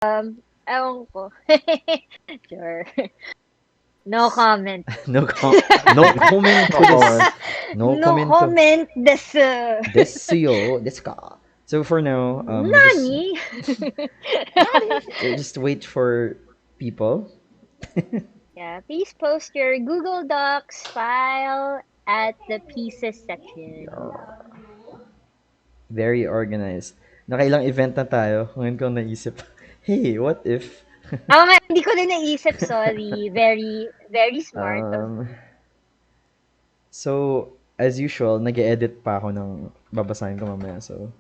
Ewan ko. Sure. No comment. No comment to this. No No comment to comment desu. this ka. So for now, Nani? just wait for people. Yeah, please post your Google Docs file at the pieces section. Very organized. Nakailang event na tayo. Ngayon ko naisip, hey, what if? Ako nga, hindi ko din naisip, sorry. Very, very smart. So, as usual, nag-edit pa ako ng babasahin ko mamaya. So,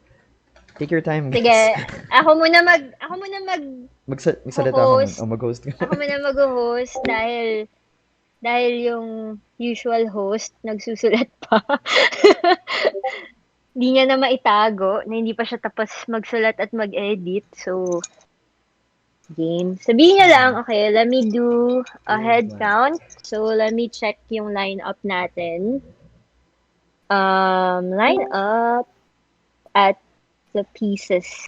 take your time, guys. Sige, ako muna Magsalita ako host. mag-host ka. Ako muna mag-host dahil yung usual host nagsusulat pa. Hindi niya na maitago na hindi pa siya tapos magsulat at mag-edit. So, game. Sabihin niya lang, okay, let me do a head count. So, let me check yung lineup natin. Line up at the pieces.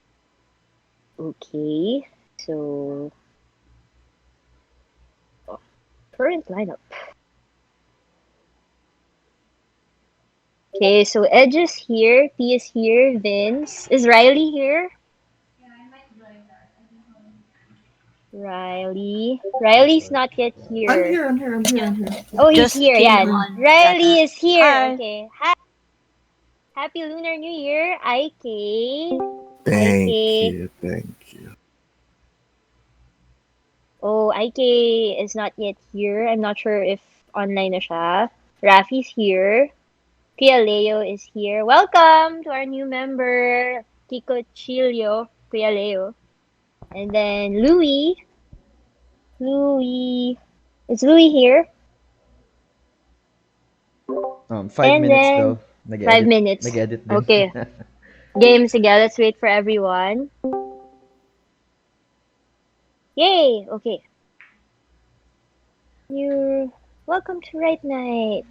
Okay. So, current lineup. Okay, so Edge is here, T is here, Vince. Is Riley here? Riley's not yet here. I'm here. Oh, he's Just here, came yan. on. Riley is here. Hi. Okay. Happy Lunar New Year, IK. Thank IK. you. Oh, IK is not yet here. I'm not sure if online na siya. Rafi's here. Kuya Leo is here. Welcome to our new member, Kiko Chilio, Kuya Leo. And then Louie. Is Louie here? 5 And minutes then, daw. 5 minutes. Nag-edit din. Okay. Game, sige, let's wait for everyone. Yay! Okay. You're welcome to Right Night.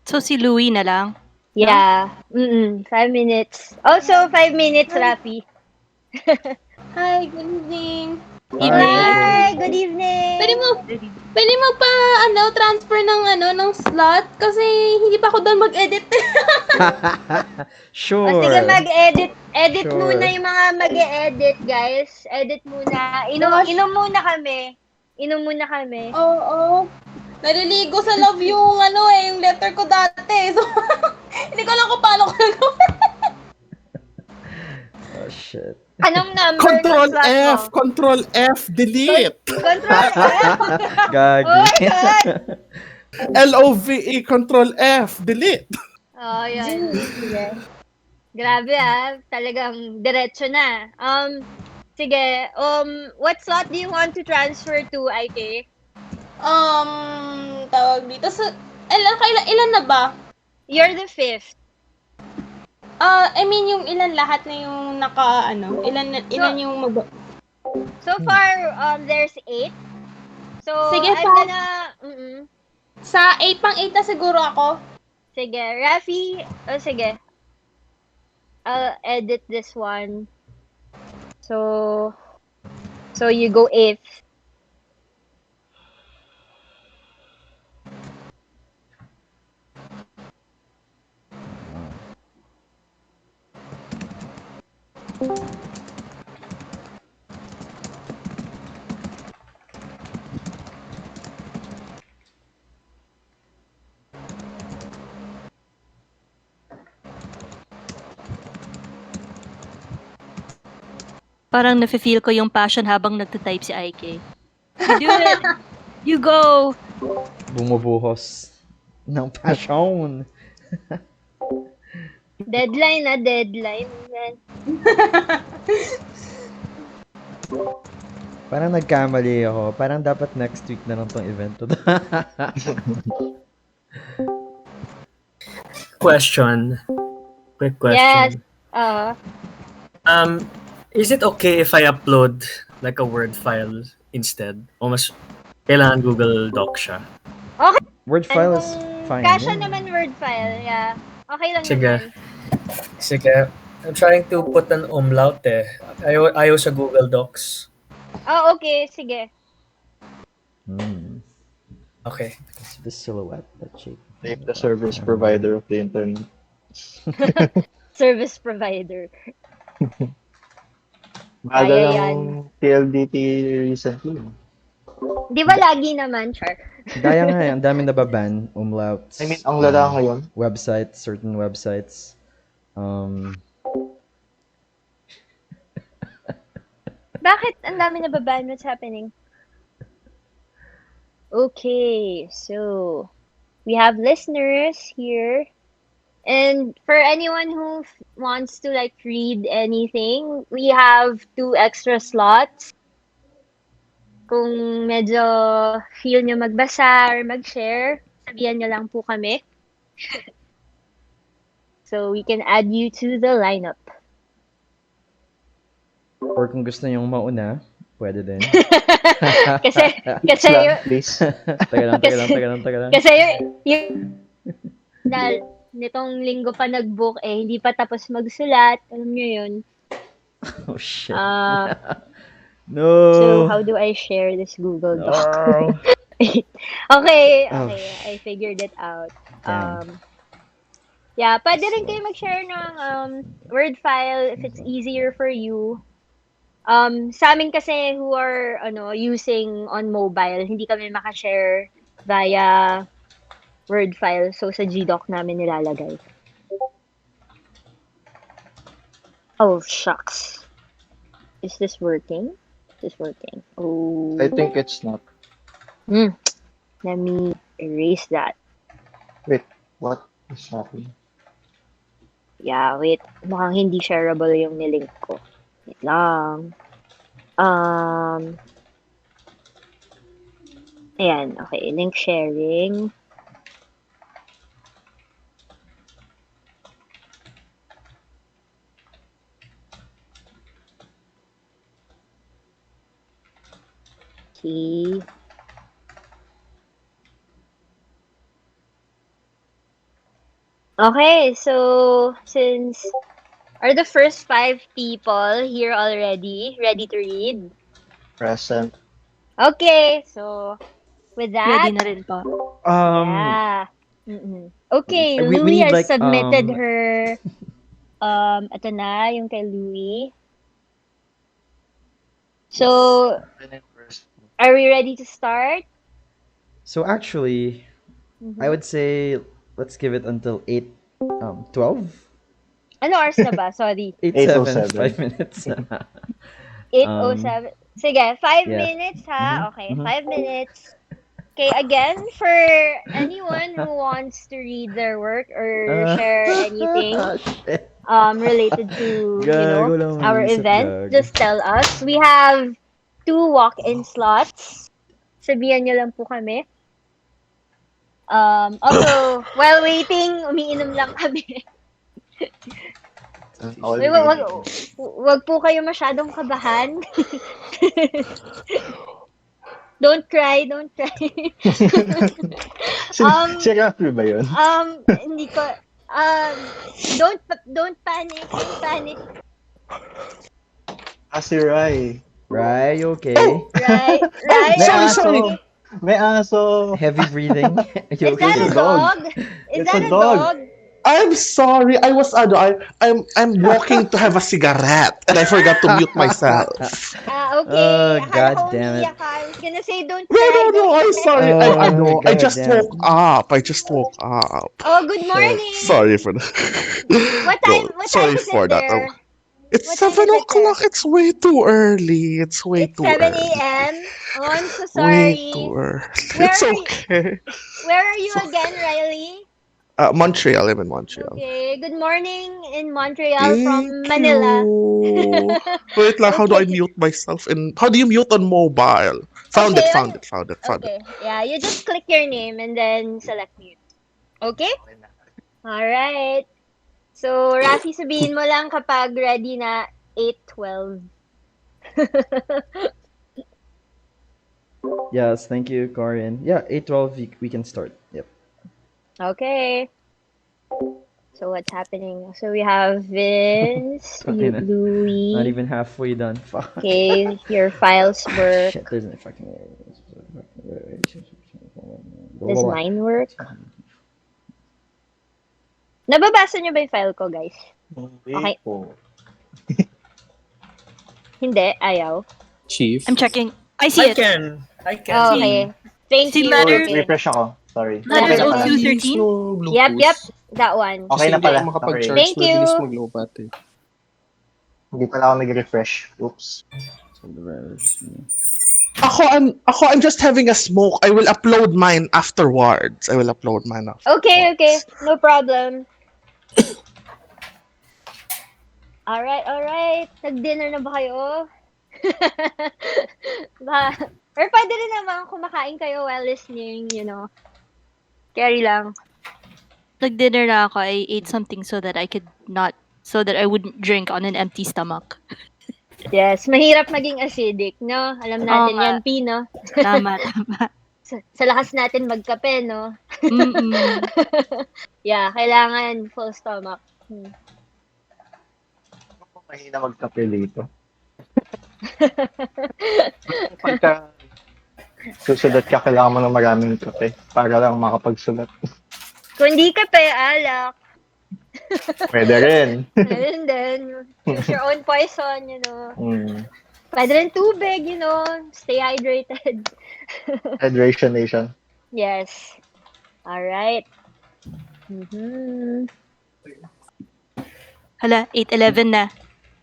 So si Louie na lang. Yeah. 5 minutes. Also, 5 minutes, Rafi. Hi, good evening. Hi, good evening. Pwede mo pa transfer ng slot kasi hindi pa ako doon mag-edit. Sure. O sige, mag-edit. Edit Sure. muna yung mga mag-edit, guys. Edit muna. Inom muna kami. Oo. Naliligo sa love yung yung letter ko dati. So, hindi ko alam kung paano ko nagawa. Oh, shit. Anong number Control ng slot mo? F, Control F, delete. Control F. Gagi. Oh my God. LOVE, Control F, delete. Oh, yun. Sige. Grabe talagang diretso na. Sige, what slot do you want to transfer to, IK? Tawag dito sa ilan na ba? You're the 5th. I mean yung ilan lahat na yung ilan yung So far, there's 8. So, Sige, I'm gonna... sa 8 na siguro ako. Sige, Rafi, sige. I'll edit this one. So you go 8th. Parang nafe-feel ko yung passion habang nagte-type si IK. You do it! You go! Bumubuhos ng passion. Deadline. Parang nagkamali ako. Parang dapat next week na lang tong event to. Quick question. Yes. Is it okay if I upload like a Word file instead? O mas kailangan Google Doc siya? Word file is fine. Kasha Yeah. naman Word file, yeah. Okay lang Sige. naman. Sige. I'm trying to put an umlaut eh. Ayaw sa Google Docs. Oh, okay. Sige. Okay. It's the silhouette that shape. Name the service provider of the internet. Service provider. Bago Kaya lang yan. PLDT recently. Di ba lagi naman, Char? Gaya nga, ang dami nababan. Umlauts. I mean, ang lala ngayon. Websites, certain websites. Bakit ang dami nababan? What's happening? Okay, so we have listeners here. And for anyone who wants to like read anything, we have 2 extra slots. Kung medyo feel nyo magbasa or mag-share, sabihan nyo lang po kami. So we can add you to the lineup. Or kung gusto nyong mauna, pwede din. kasi Lang, please. Taga lang. kasi yung na nitong linggo pa nag-book hindi pa tapos magsulat. Alam nyo yun. Oh, shit. So No. how do I share this Google Doc? No. Okay, Oh, I figured it out. Damn. Yeah, pwede rin kayo mag-share ng Word file if it's easier for you. Sa amin kasi who are using on mobile, hindi kami makashare via Word file. So sa GDoc namin nilalagay. Oh, shucks. Is this working? Is this working? Oh. I think it's not. Let me erase that. Wait, what is happening? Yeah, wait. Mukhang hindi shareable yung nilink ko. Wait lang. Ayan, okay. Link sharing. Okay. Okay, so since are the first 5 people here already ready to read? Present. Okay, so with that, Ready na rin pa. yeah. Okay, we Louie need, has like, submitted her ito na yung kay Louie. So, are we ready to start? So actually, I would say let's give it until 12? Ano oras na ba? Sorry. 8:07, 8:07. 5 minutes. 8:07. Sige, 5 yeah. minutes ha? Okay, Mhm. 5 minutes. Okay, again, for anyone who wants to read their work or share anything Shit. related to, Gago lang our mag-isip, event, gago. just tell us. We have 2 walk-in slots. Sabihan nyo lang po kami. Also, while waiting, umiinom lang kami. Wag po kayo masyadong kabahan. Don't cry, don't cry. Si Rafi ba yun? Hindi ko, don't panic, don't panic. Si Rai. Right, you okay? Right? May aso. Okay. May aso. Heavy breathing? You Is that okay? a dog? Is It's that a a dog. dog? I'm sorry. I was I'm walking to have a cigarette and I forgot to mute myself. Okay. Oh, Akala God ko damn it. umiiyak ka. I was gonna say, don't No, cry. no, no. don't I'm cry. sorry. I know. I God just damn. woke up. I just woke up. Oh, good morning. Sorry for that. What time? What sorry time is for it that. there? It's What time 7 is it o'clock. It's way too early. It's way It's too 7 early. a.m. Oh, I'm so Way sorry. too early. Where It's are you? okay. Where are you again, Riley? Montreal. I'm in Montreal. Okay. Good morning in Montreal from Thank Manila. you. Wait, like, how do I Okay. mute myself? And how do you mute on mobile? Found Okay, it. Found it. Okay. Yeah, you just click your name and then select mute. Okay? Alright. So, Rafi, sabihin mo lang kapag ready na 8:12. Yes, thank you, Corin. Yeah, 8:12, we can start. Yep. Okay. So what's happening? So we have Vince, Tangina. Not Louis. even halfway done. Fuck. Okay, your files work. Shit, there's no fucking. Does mine work? Nababasa niyo ba yung file ko, guys? Hindi Okay. po. Hindi, ayaw. Chief. I'm checking. I see I it. can. I can. Oh, see. okay. Thank See you. letters- Okay. Refresh ako. Sorry. Letters Okay. O2 Use 13? mo Bluetooth. Yep, that one. Okay Kasi na hindi pala. ako makapag-charge. Thank you. Mabilis mag-lobat eh. Hindi pala ako nag-refresh. Oops. I'm just having a smoke. I will upload mine afterwards. Okay, no problem. Alright. Nag-dinner na ba kayo? Or pwede rin naman kumakain kayo while listening, Carry lang. Nag-dinner na ako. I ate something so that I wouldn't drink on an empty stomach. Yes, mahirap maging acidic, no? Alam natin nga. yan, P, no? Tama. Sa lakas natin magkape, no? Mm-mm. Yeah, kailangan full stomach. Mahina magkape dito. Pagka susulat ka, kailangan mo ng maraming kape para lang makapagsulat. Kung hindi kape, alak. Pwede rin. And then, choose your own poison, Mm. Pwede rin tubig, Stay hydrated. Hydration Nation. Yes. Alright. Mm-hmm. Hala, 8:11 na.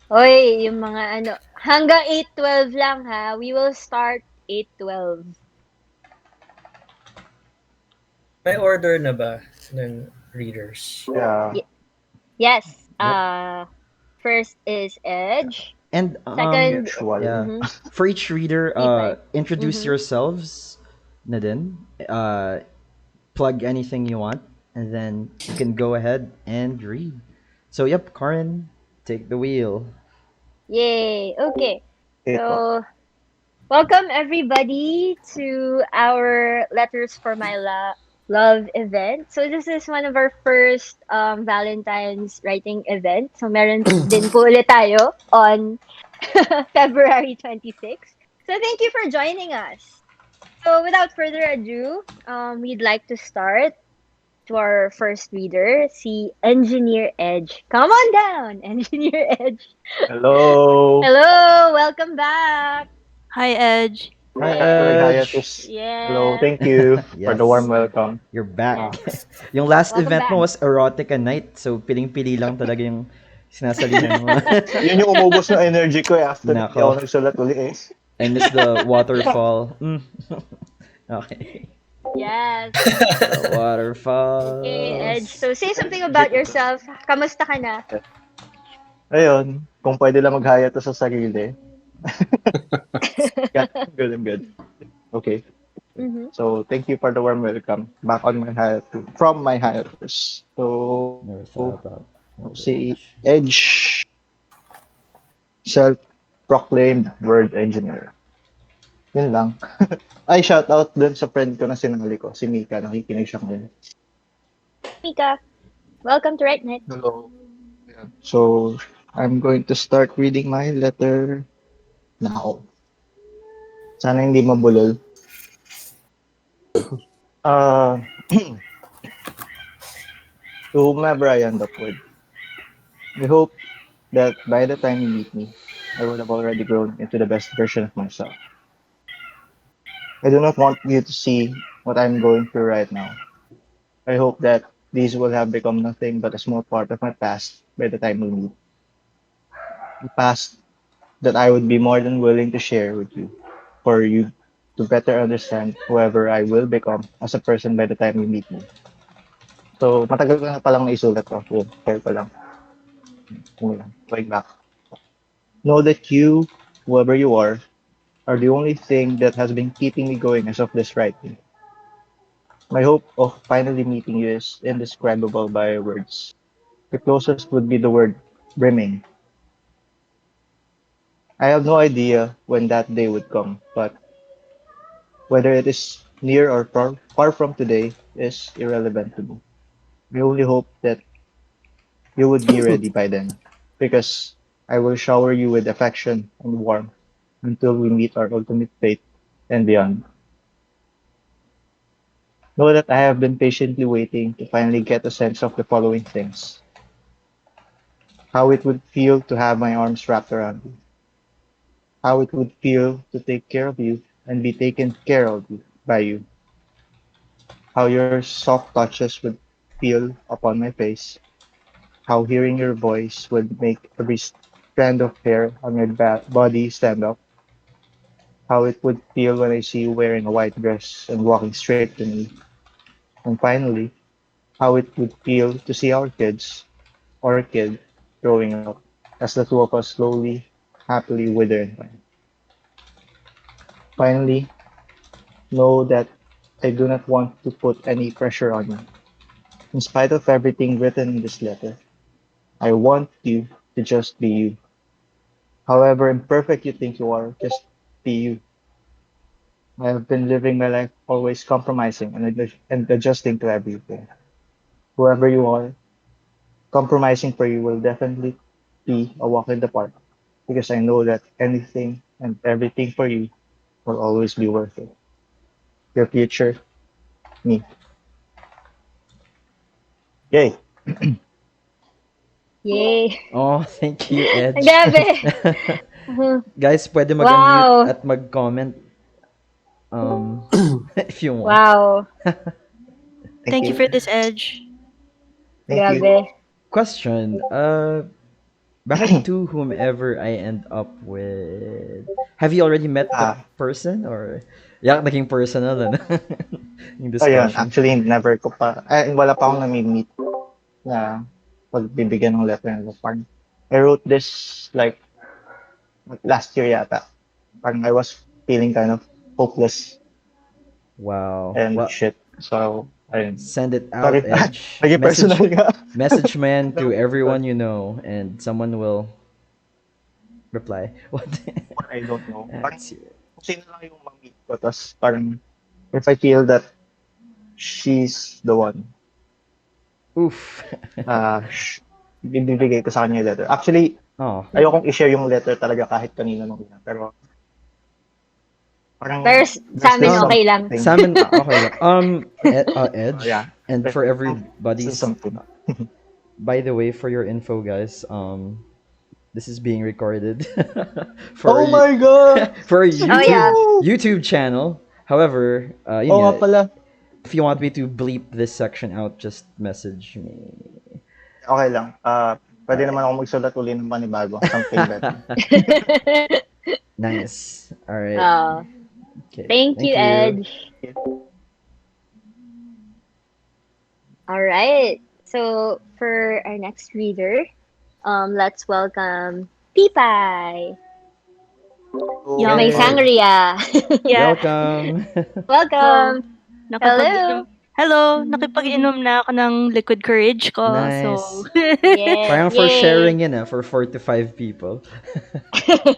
Hoy, yung mga hanggang 8:12 lang ha. We will start 8:12. May order na ba ng readers? Yeah. Yes. First is Edge. And Second, Usual. yeah. mhm. For each reader, Feedback. introduce Mhm. yourselves na din. Plug anything you want, and then you can go ahead and read. So, yep, Karin, take the wheel. Yay. Okay. Ito. So, welcome everybody to our Letters for My Love event. So, this is one of our first Valentine's writing event. So, meron din po ulit tayo on February 26th. So, thank you for joining us. So, without further ado, we'd like to start to our first reader, si Engineer Edge. Come on down, Engineer Edge. Hello. Hello, welcome back. Hi, Edge. Hi, Edge. Hiatus. Yeah. Hello, thank you for the Yes. warm welcome. You're back. Yung last Welcome event mo back. was Erotica Night, so piling-pili lang talaga yung sinasalihan mo. Yun yung umubos ng energy ko after Nako. hindi ako nagsulat uli eh. I miss the waterfall. Okay. Yes. The waterfall. Okay, Edge. So, say something about yourself. Kamusta ka na? Ayun, kung pwede lang mag-hiatus sa sarili. I'm good. Okay. Mhm. So, thank you for the warm welcome back on my hiatus, from my hiatus. So, Never thought about si Edge, self-proclaimed word engineer. Yun lang. Ay, shout out dun sa friend ko na sinali ko, si Mika, nakikinig siya ngayon. Mika, welcome to Right Net. Hello. So, I'm going to start reading my letter now. Sana hindi mabulol. To whomever I end up with, I hope that by the time you meet me, I will have already grown into the best version of myself. I do not want you to see what I'm going through right now. I hope that these will have become nothing but a small part of my past by the time we meet. A past that I would be more than willing to share with you, for you to better understand whoever I will become as a person by the time we meet me. So, matagal ko na palang naisulat to. Yun, share ko lang. Going back. Know that you, whoever you are the only thing that has been keeping me going as of this writing. My hope of finally meeting you is indescribable by words. The closest would be the word brimming. I have no idea when that day would come, but whether it is near or far from today is irrelevant to me. I only hope that you would be ready by then. Because I will shower you with affection and warmth until we meet our ultimate fate and beyond. Know that I have been patiently waiting to finally get a sense of the following things: how it would feel to have my arms wrapped around you, how it would feel to take care of you and be taken care of by you, how your soft touches would feel upon my face, how hearing your voice would make every strand of hair on my body stand up, how it would feel when I see you wearing a white dress and walking straight to me, and finally, how it would feel to see our kid, growing up as the two of us slowly, happily wither and die. Finally, know that I do not want to put any pressure on you. In spite of everything written in this letter, I want you to just be you. However imperfect you think you are, just be you. I have been living my life always compromising and adjusting to everything. Whoever you are, compromising for you will definitely be a walk in the park because I know that anything and everything for you will always be worth it. Your future, me. Yay! Yay. Oh, thank you, Edge. Grabe. Mhm. Guys, pwede mag-unmute Wow. at mag-comment if you want. Wow. Thank Thank you you. for this, Edge. Thank you. Grabe. Question, bakit to whomever I end up with? Have you already met the Ah, person or yak naging personal na yung ayun, discussion? actually, never ko pa, wala pa akong nami-meet na pagbibigyan ng letter ng parang I wrote this like last year yata. Parang I was feeling kind of hopeless Wow. and Well, shit. So, ayun. send it Sorry. out, Edge. Naging personal Message nga. message man to No, everyone you know and someone will reply. What? I don't know. Parang That's it. kung sino lang yung ma-meet ko. Tapos parang if I feel that she's the one, Oof. bibigay ko sa kanya yung letter. Actually, Oh. ayokong i-share yung letter talaga kahit kanino nung una. Pero parang Pero sa there's amin this okay lang. something. Sa amin, okay lang. Edge, Yeah. and for There's everybody's, something. by the way, for your info, guys, this is being recorded Oh for my God! for a Oh yeah. YouTube channel. However, Oo nga pala. if you want me to bleep this section out, just message me. Okay lang. Pwede naman ako magsulat uli ng panibago. Something better. Nice. All right. Oh, Okay. thank you, Edge. All right. So for our next reader, let's welcome Pipay. Yeah. May Yay. sangria. Yeah. Welcome. Welcome. Nakapag-inom. Hello, nakipag-inom na ako ng liquid courage ko. Nice. So, Yeah. Parang for Yay. sharing yun, for 4 to 5 people.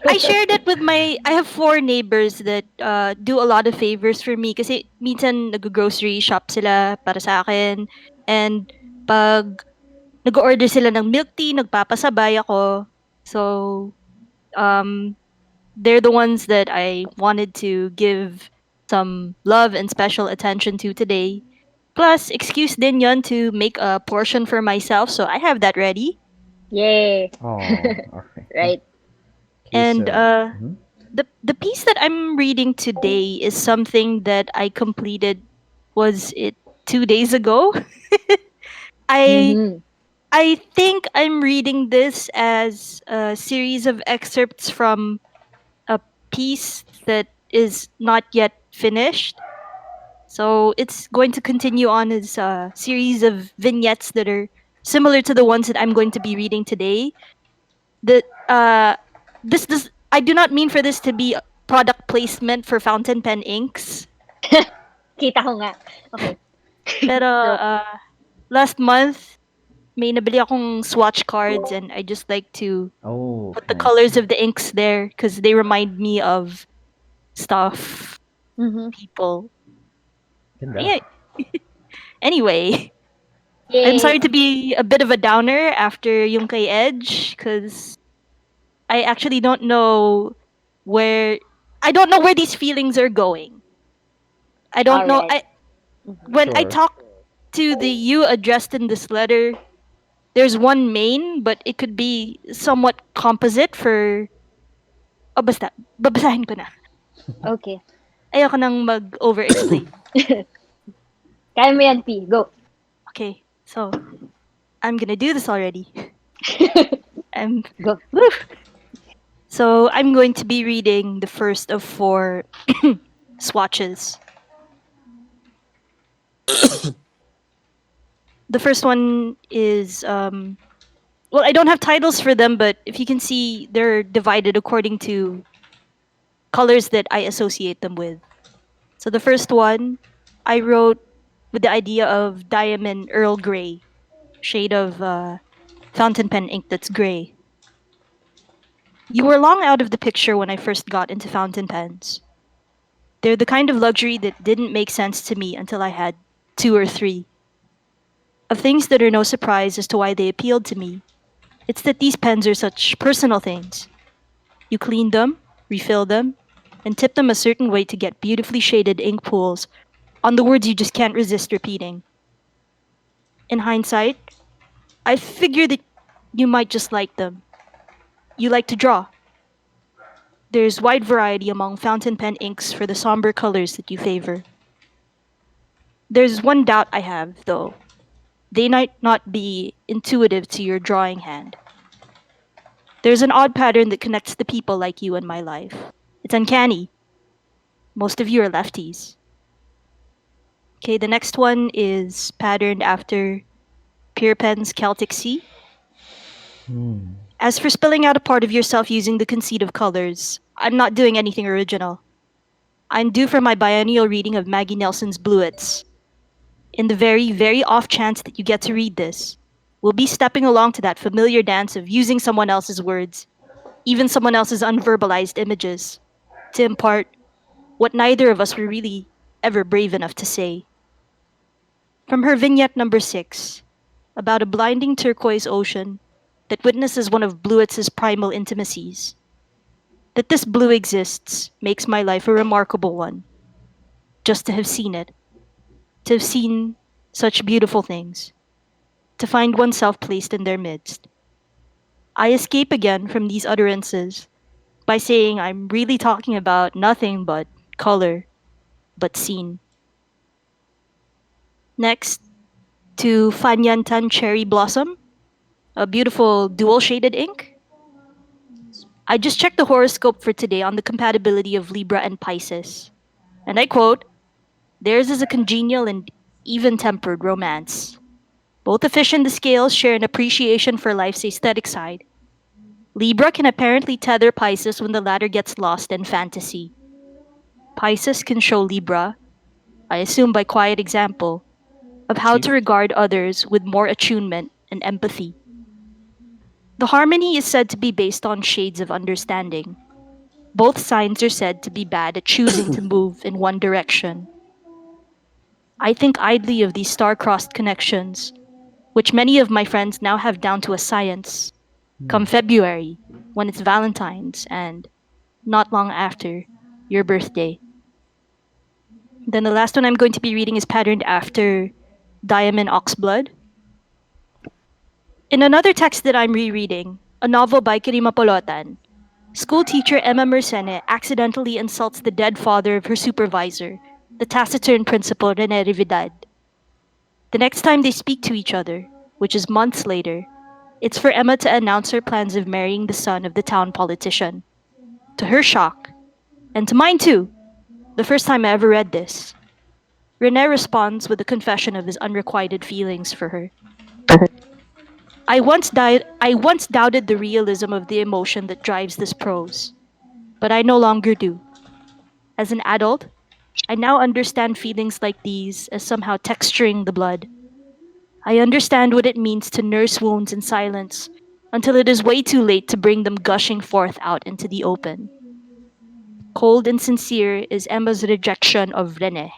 I shared it with I have 4 neighbors that do a lot of favors for me kasi minsan nag-grocery shop sila para sa akin. And pag nag-order sila ng milk tea, nagpapasabay ako. So, they're the ones that I wanted to give some love and special attention to today. Plus, excuse din yon to make a portion for myself, so I have that ready. Yay. Oh, okay. Right. Okay, And so, mhm. the piece that I'm reading today is something that I completed. Was it 2 days ago? I Mm-hmm. I think I'm reading this as a series of excerpts from a piece that is not yet finished. So it's going to continue on as a series of vignettes that are similar to the ones that I'm going to be reading today. The this I do not mean for this to be product placement for fountain pen inks. Kita ko nga. Okay. Pero Joke. last month may nabili akong swatch cards and I just like to Oh, put the nice. colors of the inks there because they remind me of stuff, Mm-hmm. people. Ganda. Yeah. Anyway, I'm Yay. sorry to be a bit of a downer after yung kay Edge, because I actually don't know where these feelings are going. I don't All know. right. I Mhm. When I Sure. talk to the you addressed in this letter, there's one main, but it could be somewhat composite for. Oh, basta. Babasahin ko na. Okay. Ayoko nang mag-over-explain. Kaya mo yan, P. Go. Okay, so I'm gonna do this already. I'm Go. Woo! So I'm going to be reading the first of four swatches. The first one is well, I don't have titles for them, but if you can see, they're divided according to colors that I associate them with. So the first one I wrote with the idea of diamond Earl Grey, shade of fountain pen ink that's gray. You were long out of the picture when I first got into fountain pens. They're the kind of luxury that didn't make sense to me until I had two or three. Of things that are no surprise as to why they appealed to me, it's that these pens are such personal things. You clean them, refill them, and tip them a certain way to get beautifully shaded ink pools on the words you just can't resist repeating. In hindsight, I figure that you might just like them. You like to draw. There's wide variety among fountain pen inks for the somber colors that you favor. There's one doubt I have, though. They might not be intuitive to your drawing hand. There's an odd pattern that connects the people like you in my life. It's uncanny. Most of you are lefties. Okay, the next one is patterned after Pierre Pen's Celtic Sea. Hmm. As for spelling out a part of yourself using the conceit of colors, I'm not doing anything original. I'm due for my biennial reading of Maggie Nelson's Bluets. In the very, very off chance that you get to read this, we'll be stepping along to that familiar dance of using someone else's words, even someone else's unverbalized images, to impart what neither of us were really ever brave enough to say. From her vignette number 6, about a blinding turquoise ocean that witnesses one of Bluett's primal intimacies. That this blue exists makes my life a remarkable one. Just to have seen it, to have seen such beautiful things, to find oneself placed in their midst. I escape again from these utterances by saying I'm really talking about nothing but color, but scene. Next, to Fanyantan Cherry Blossom, a beautiful dual shaded ink. I just checked the horoscope for today on the compatibility of Libra and Pisces. And I quote, theirs is a congenial and even tempered romance. Both the fish and the scales share an appreciation for life's aesthetic side. Libra can apparently tether Pisces when the latter gets lost in fantasy. Pisces can show Libra, I assume by quiet example, of how See? to regard others with more attunement and empathy. The harmony is said to be based on shades of understanding. Both signs are said to be bad at choosing to move in one direction. I think idly of these star-crossed connections, which many of my friends now have down to a science, come February, when it's Valentine's and, not long after, your birthday. Then the last one I'm going to be reading is patterned after Diamond Oxblood. In another text that I'm rereading, a novel by Kirima Polotan, school teacher Emma Mersenne accidentally insults the dead father of her supervisor, the taciturn principal Rene Rividad. The next time they speak to each other, which is months later, it's for Emma to announce her plans of marrying the son of the town politician. To her shock, and to mine too, the first time I ever read this, Rene responds with a confession of his unrequited feelings for her. I once doubted the realism of the emotion that drives this prose, but I no longer do. As an adult, I now understand feelings like these as somehow texturing the blood. I understand what it means to nurse wounds in silence until it is way too late to bring them gushing forth out into the open. Cold and sincere is Emma's rejection of Rene.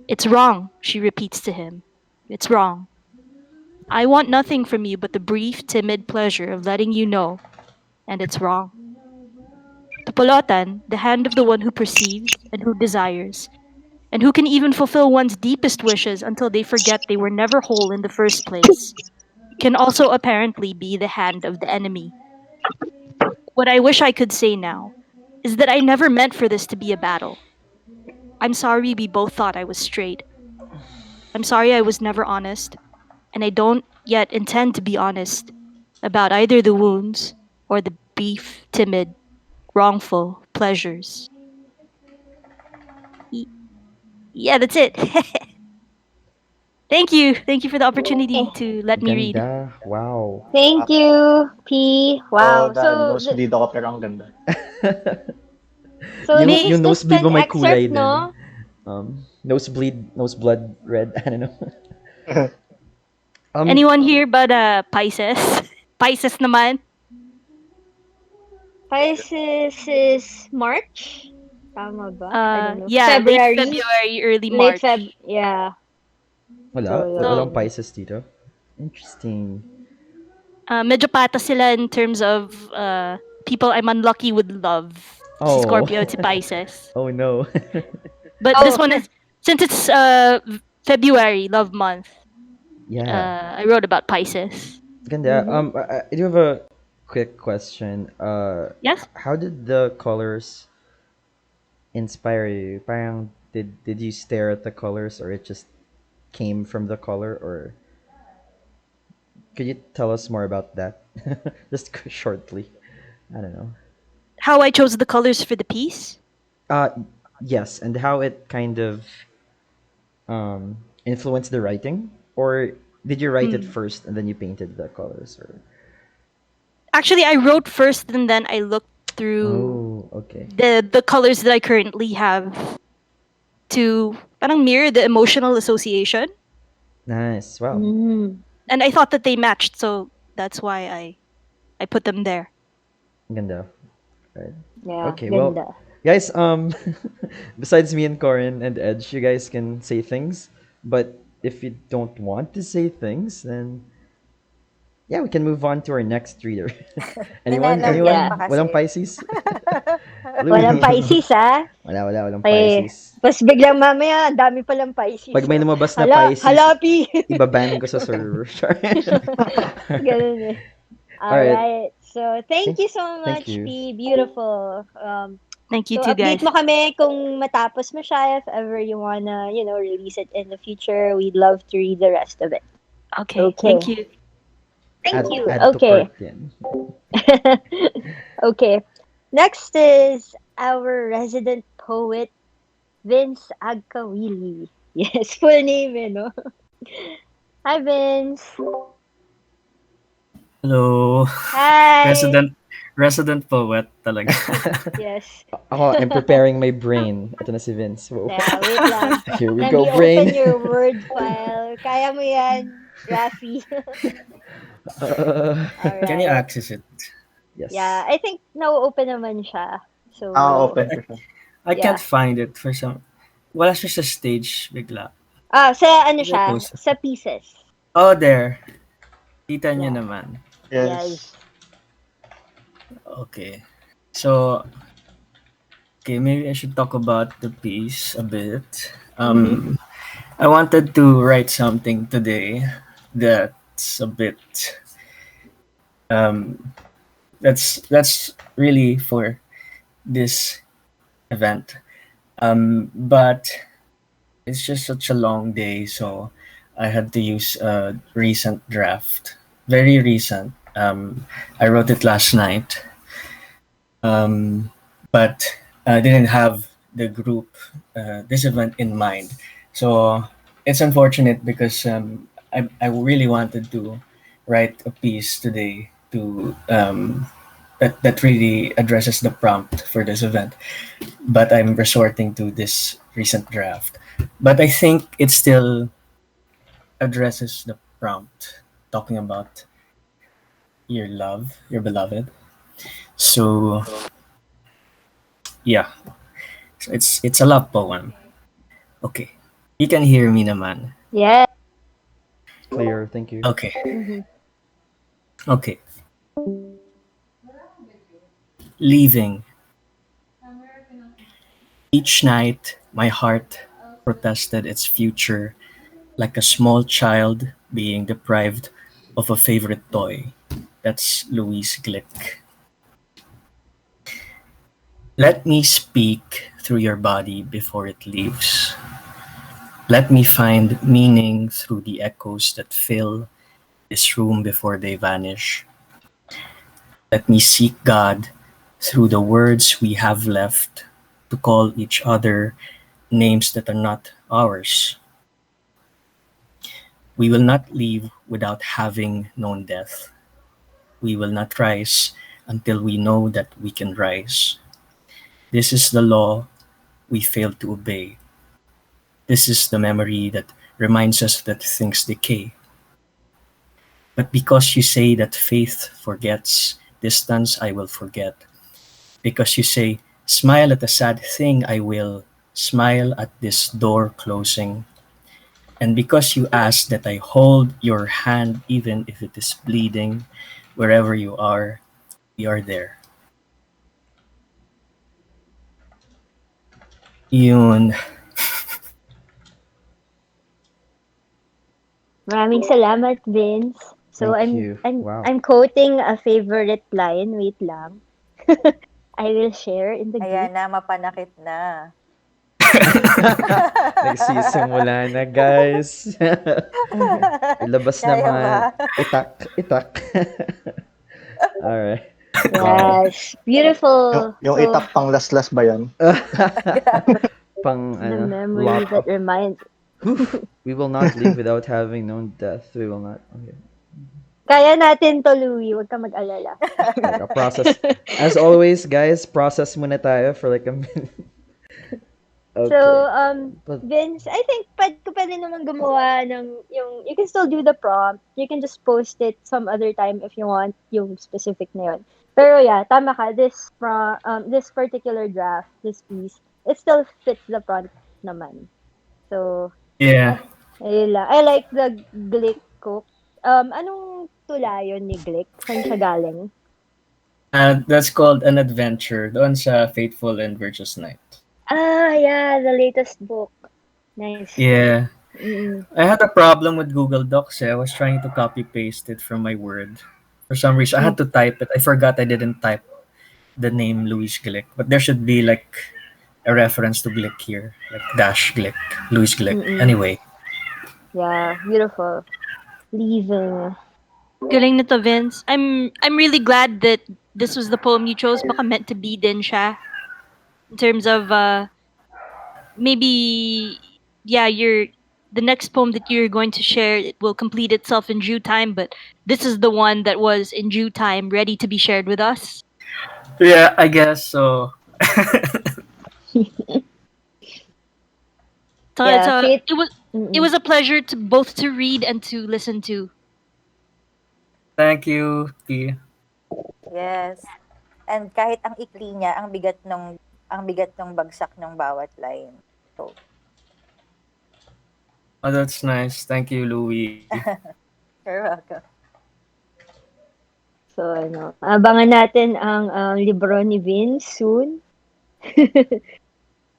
It's wrong, she repeats to him. It's wrong. I want nothing from you but the brief, timid pleasure of letting you know, and it's wrong. Tupolotan, the hand of the one who perceives and who desires, and who can even fulfill one's deepest wishes until they forget they were never whole in the first place, can also apparently be the hand of the enemy. What I wish I could say now is that I never meant for this to be a battle. I'm sorry we both thought I was straight. I'm sorry I was never honest, and I don't yet intend to be honest about either the wounds or the brief, timid, wrongful pleasures. Y- Yeah, that's it. Thank you. Thank you for the opportunity to let me read. Ganda. Wow. Thank you, P. Oh, Wow. dahil nosebleed ako pero ang ganda. So yung, this is yung just nosebleed an mo may kulay excerpt, din. no? Nose blood red. I don't know. Anyone here but Pisces? Pisces naman. Pisces is March? Tama ba? I don't know. Yeah, February? late February, early Late March. yeah. Wala? So, Walang Pisces dito? Interesting. Medyo pata sila in terms of people I'm unlucky with love. Oh. Si Scorpio at si Pisces. Oh no. But Oh. this one is, since it's February, love month, Yeah. I wrote about Pisces. Ganda. I do have a quick question. Yes? How did the colors inspire you? Parang did you stare at the colors or it just came from the color, or could you tell us more about that? Just shortly. I don't know. How I chose the colors for the piece? Uh yes, and how it kind of influenced the writing, or did you write it first and then you painted the colors, or Actually, I wrote first and then I looked through oh, okay. the colors that I currently have to parang mirror the emotional association. Nice. Wow. Mm. And I thought that they matched, so that's why I put them there. Ganda. Right. Yeah, Okay, ganda. well, guys, besides me and Corin and Edge, you guys can say things, but if you don't want to say things, then yeah, we can move on to our next reader. Anyone? Nananadya Anyone? pa kasi. Walang Pisces? Walang Pisces, ah. Walang Okay. Pisces. Tapos biglang mamaya, ang dami palang Pisces. Pag may lumabas na Hala, Pisces, halapi. ibaban ko sa server. Ganun eh. Alright. So, thank you so Thank much, you. P. Beautiful. Thank you So, too, guys. update mo kami kung matapos mo siya. If ever you wanna, release it in the future, we'd love to read the rest of it. Okay, Okay. thank you. Thank you. Add to Okay. cart yan. Okay. Next is our resident poet, Vince Agkawili. Yes, full name, no? Hi, Vince. Hello. Hi. Resident poet talaga. Yes. Ako, I'm preparing my brain. Ito na si Vince. Whoa. Yeah, wait lang. Here we Let go, me brain. open your Word file. Kaya mo yan, Rafi. Alright. Can you access it? Yes. Yeah, I think na-open naman siya. So, Open ko siya. I Yeah. can't find it for some... Wala siya sa stage bigla. sa ano siya? Post. Sa pieces. Oh, there. Kita niyo Yeah. naman. Yes. Okay. So, okay, maybe I should talk about the piece a bit. I wanted to write something today that's a bit that's really for this event. But it's just such a long day, so I had to use a recent draft. Very recent. I wrote it last night. But I didn't have the group, this event in mind. So it's unfortunate because I really wanted to write a piece today to that really addresses the prompt for this event, but I'm resorting to this recent draft. But I think it still addresses the prompt, talking about your love, your beloved. So yeah, so it's a love poem. Okay, you can hear me naman. Yeah. Clear. Thank you. Okay. Mhm. Okay. Leaving. Each night, my heart protested its future like a small child being deprived of a favorite toy. That's Louise Glick. Let me speak through your body before it leaves. Let me find meaning through the echoes that fill this room before they vanish. Let me seek God through the words we have left to call each other names that are not ours. We will not leave without having known death. We will not rise until we know that we can rise. This is the law we failed to obey. This is the memory that reminds us that things decay. But because you say that faith forgets, distance I will forget. Because you say, smile at the sad thing, I will smile at this door closing. And because you ask that I hold your hand even if it is bleeding, wherever you are, we are there. Yun. Maraming salamat, Vince. So Thank I'm you. I'm Wow. I'm quoting a favorite line. Wait lang. I will share in the Ayan group. na, mapanakit na. Nagsisimula na, guys. Ilabas na Kaya mga ba? itak. Alright. Yes, Yung, beautiful. yung So itak pang laslas ba yan? Grabe. Pang the ano, memory lock that up. reminds. We will not leave without having known death. We will not. Okay. Kaya natin to, Louie. Huwag ka mag-alala. Like a process. As always, guys, process muna tayo for like a minute. So, Okay. But Vince, I think pwede naman gumawa ng yung, you can still do the prompt. You can just post it some other time if you want yung specific na yun. Pero yeah, tama ka. This particular draft, this piece, it still fits the prompt naman. So, Yeah. ayun lang. I like the Glick cook. Anong tula yun ni Glick? Saan siya galing? That's called An Adventure doon sa Faithful and Virtuous Night. Ah, yeah, the latest book. Nice. Yeah. Mm-mm. I had a problem with Google Docs. I was trying to copy paste it from my Word. For some reason, I had to type it. I forgot I didn't type the name Louis Glick, but there should be like a reference to Glick here, like dash Glick, Louis Glick. Mm-mm. Anyway, Yeah, beautiful. Leaving. Galing nito, Vince. I'm really glad that this was the poem you chose. Baka meant to be din siya. In terms of maybe the next poem that you're going to share, it will complete itself in due time, but this is the one that was in due time ready to be shared with us. yeah, I guess so. So Yeah, Faith. it Mm-mm. was a pleasure to both to read and to listen to. Thank you, P. Yes. And kahit ang ikli niya, ang bigat ng bagsak ng bawat line. So, Oh, that's nice. Thank you, Louis. you're welcome. So, abangan natin ang libro ni Vince soon.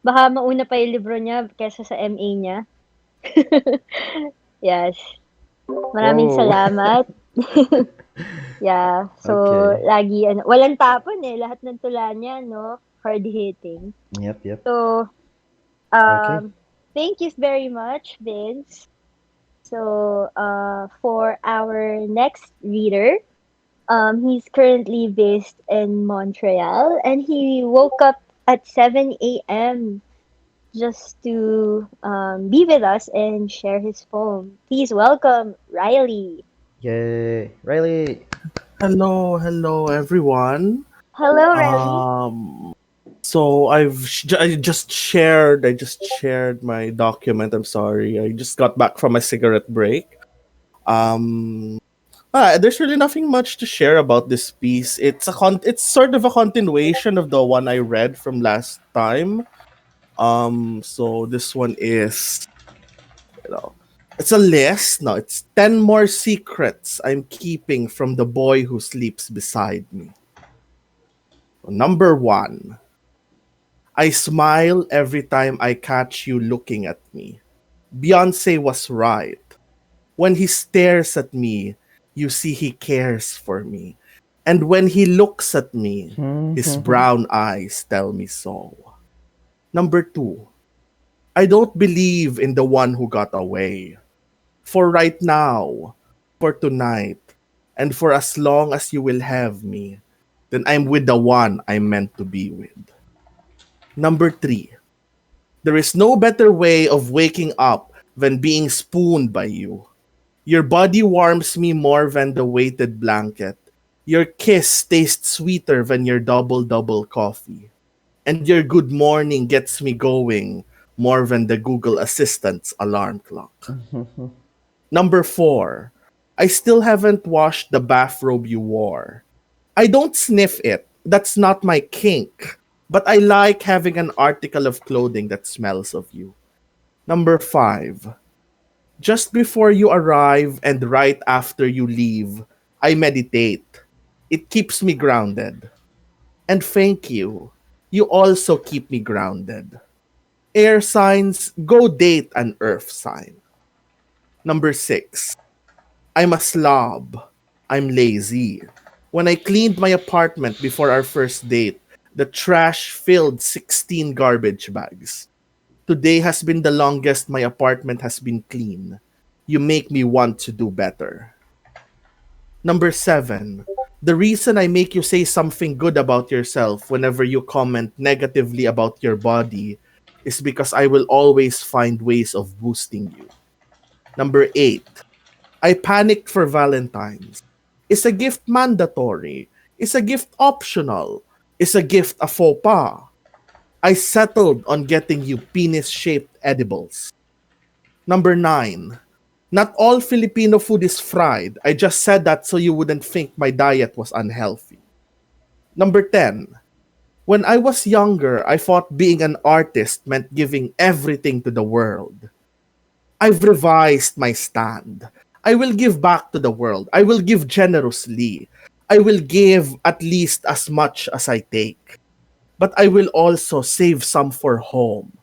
Baka mauna pa yung libro niya kesa sa MA niya. Yes. Maraming whoa. salamat. Yeah. So, Okay. lagi, walang tapon lahat ng tula niya, no? Hard hitting. Yep. So, Okay. thank you very much, Vince. So, for our next reader, he's currently based in Montreal and he woke up at 7 a.m. just to be with us and share his poem. Please welcome Riley. Yay. Riley. Hello, everyone. Hello, Riley. So I just shared my document. I'm sorry. I just got back from a cigarette break. There's really nothing much to share about this piece. It's sort of a continuation of the one I read from last time. So this one is, you know, It's a list. No, it's 10 more secrets I'm keeping from the boy who sleeps beside me. Number 1. I smile every time I catch you looking at me. Beyonce was right. When he stares at me, you see he cares for me. And when he looks at me, his brown eyes tell me so. Number 2. I don't believe in the one who got away. For right now, for tonight, and for as long as you will have me, then I'm with the one I'm meant to be with. Number 3. There is no better way of waking up than being spooned by you. Your body warms me more than the weighted blanket. Your kiss tastes sweeter than your double coffee. And your good morning gets me going more than the Google Assistant's alarm clock. Number 4. I still haven't washed the bathrobe you wore. I don't sniff it. That's not my kink. But I like having an article of clothing that smells of you. Number 5. Just before you arrive and right after you leave, I meditate. It keeps me grounded. And thank you. You also keep me grounded. Air signs, go date an earth sign. Number 6. I'm a slob. I'm lazy. When I cleaned my apartment before our first date, the trash filled 16 garbage bags. Today has been the longest my apartment has been clean. You make me want to do better. Number 7. The reason I make you say something good about yourself whenever you comment negatively about your body is because I will always find ways of boosting you. Number 8. I panicked for Valentine's. Is a gift mandatory? Is a gift optional? Is a gift a faux pas? I settled on getting you penis-shaped edibles. Number 9. Not all Filipino food is fried. I just said that so you wouldn't think my diet was unhealthy. Number 10. When I was younger, I thought being an artist meant giving everything to the world. I've revised my stand. I will give back to the world. I will give generously. I will give at least as much as I take. But I will also save some for home.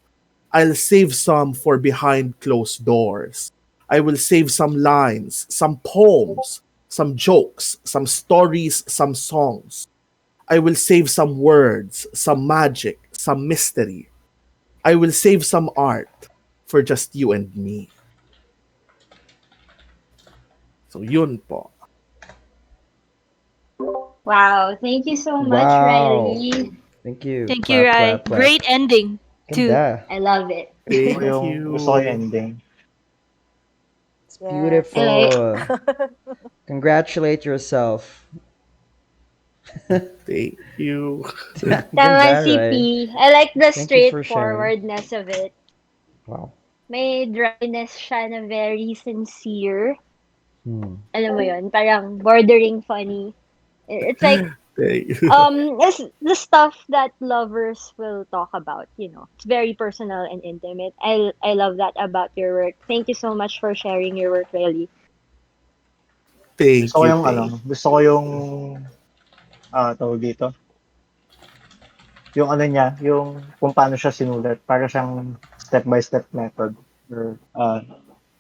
I'll save some for behind closed doors. I will save some lines, some poems, some jokes, some stories, some songs. I will save some words, some magic, some mystery. I will save some art for just you and me. So yun po. Wow, thank you so much, Wow. Riley. Thank you. Thank Clap, you, Rai. clap, clap. Great ending too. Ganda. I love it. Thank Gusto ko yung you. ending. It's Yes. beautiful. Congratulate yourself. Thank you. Tama Ganda, si Rai. P. I like the Thank you for sharing. straightforwardness of it. Wow. May dryness siya na very sincere. Alam mo Hmm. yun, parang bordering funny. It's like, Thank you. it's the stuff that lovers will talk about, you know. It's very personal and intimate. I love that about your work. Thank you so much for sharing your work, Riley. Thank Gusto ko you. yung gusto ko yung tawag dito. Yung niya, yung kung paano siya sinulat, para siyang step-by-step method. Or,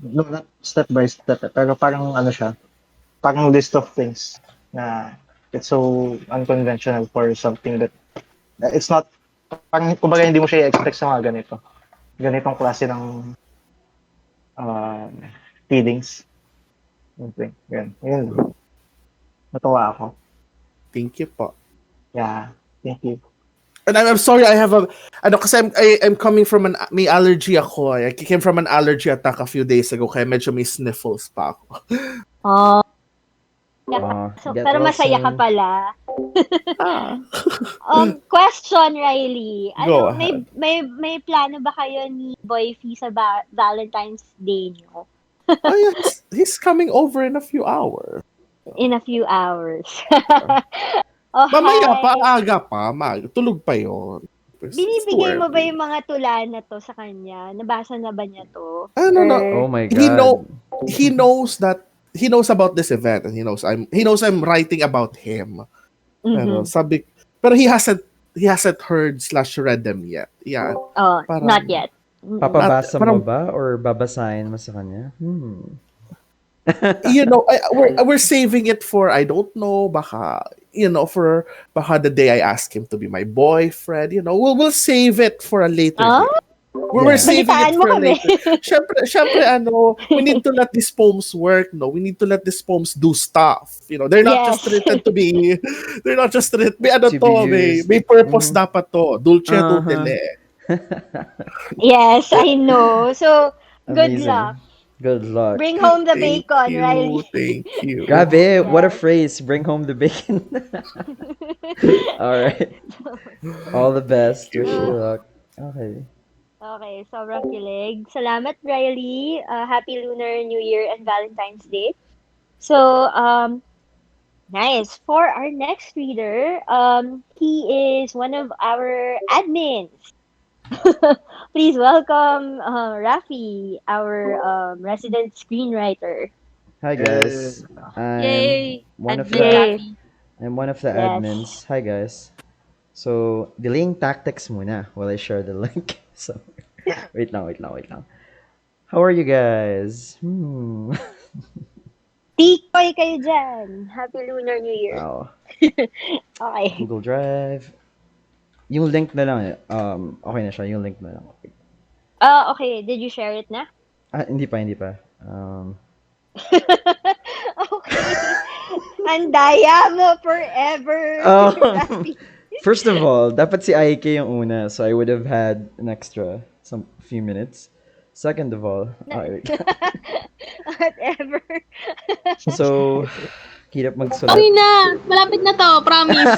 no, not step-by-step, pero parang siya, parang list of things na it's so unconventional for something that it's not, parang kumbaga hindi mo siya i-expect sa mga ganito. Ganitong klase ng feelings. Yun. Natuwa ako. Thank you po. Yeah, thank you. And I'm sorry, I have kasi I'm coming from may allergy ako. I came from an allergy attack a few days ago, kaya medyo may sniffles pa ako. Oh, Get pero well masaya ka soon. pala. Ah. Question, Riley. Go Ano, may plano ba kayo ni Boy Fee sa Valentine's Day nyo? Oh, yes. He's coming over in a few hours. In a few hours. Oh, Mamaya pa, hi. aga pa. Tulog pa yon. It's too Binibigay mo ba early. yung mga tula na to sa kanya? Nabasa na ba niya to? No, no. Oh Or, my He god. he knows that he knows about this event, and he knows I'm writing about him. Pero mhm. he hasn't heard slash read them yet. Yeah. Oh, not Parang yet. Mm-mm. Papabasa mo parang ba or babasahin mo sa kanya? we're saving it for, I don't know, baka for baka the day I ask him to be my boyfriend. We'll save it for a later Ah, day. We're Yeah. saving it balitaan mo for a kami. later. Syempre, we need to let these poems work, no? We need to let these poems do stuff. They're not just Yes. written to be, they're not just written, To be used. may purpose dapat to. Dulce et Uh-huh. utile. Yes, I know. So, good luck. Amazing. Good luck. Bring home the Thank bacon, you. Riley. Thank you. Grabe, what a Yes. phrase. Bring home the bacon. All right. All the best. Wish you luck. Okay. Okay, sobrang kilig. Salamat, Riley. Happy Lunar New Year and Valentine's Day. So, nice. For our next reader, he is one of our admins. Please welcome Rafi, our resident screenwriter. Hi guys. I'm Yay! one of Admin the Yay. Rafi. I'm one of the Yes. admins. Hi guys. So, delaying tactics muna while I share the link. So, wait lang. How are you guys? Tikoy kayo dyan. Happy Lunar New Year. Wow. Okay. Google Drive. Yung link na lang eh. Okay na siya. Yung link na lang. Okay. Did you share it na? Hindi pa. Okay. Andaya mo forever, Um, Rafi. First of all, dapat si Aike yung una, so I would have had an extra few minutes. Second of all, Whatever. so hirap Okay magsulat. na. Malapit na to. Promise.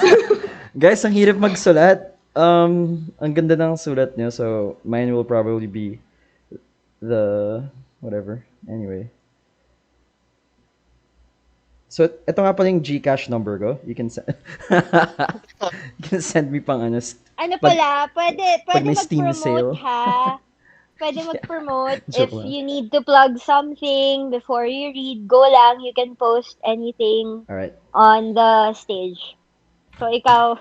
Guys, ang hirap magsulat. Ang ganda ng sulat niyo, so mine will probably be the whatever. Anyway. So, ito nga pala yung GCash number ko. You can send you can send me pang ano. Ano Pag- pala, pwede may Steam sale. mag-promote ha. Pwede mag-promote. If Joke lang. you need to plug something before you read, go lang. You can post anything Alright. on the stage. So, ikaw,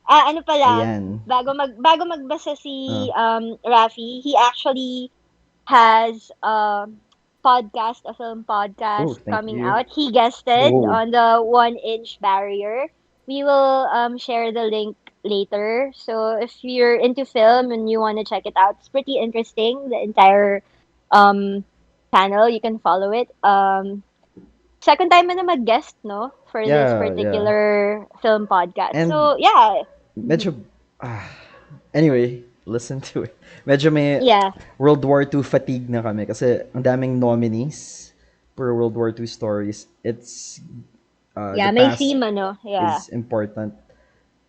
ano pala, Ayan. bago magbasa si Rafi, he actually has a film podcast Thank coming you. out. He guested Oh. on the 1-inch barrier. We will share the link later. So if you're into film and you want to check it out, it's pretty interesting. The entire channel, you can follow it. Second time mo na mag-guest, no? For this Yeah. particular film podcast. And- So, yeah. Medyo, anyway, listen to it. Medyo may Yeah. World War II fatigue na kami kasi ang daming nominees per World War II stories. It's, Yeah, the may past theme, ano? Yeah. is important.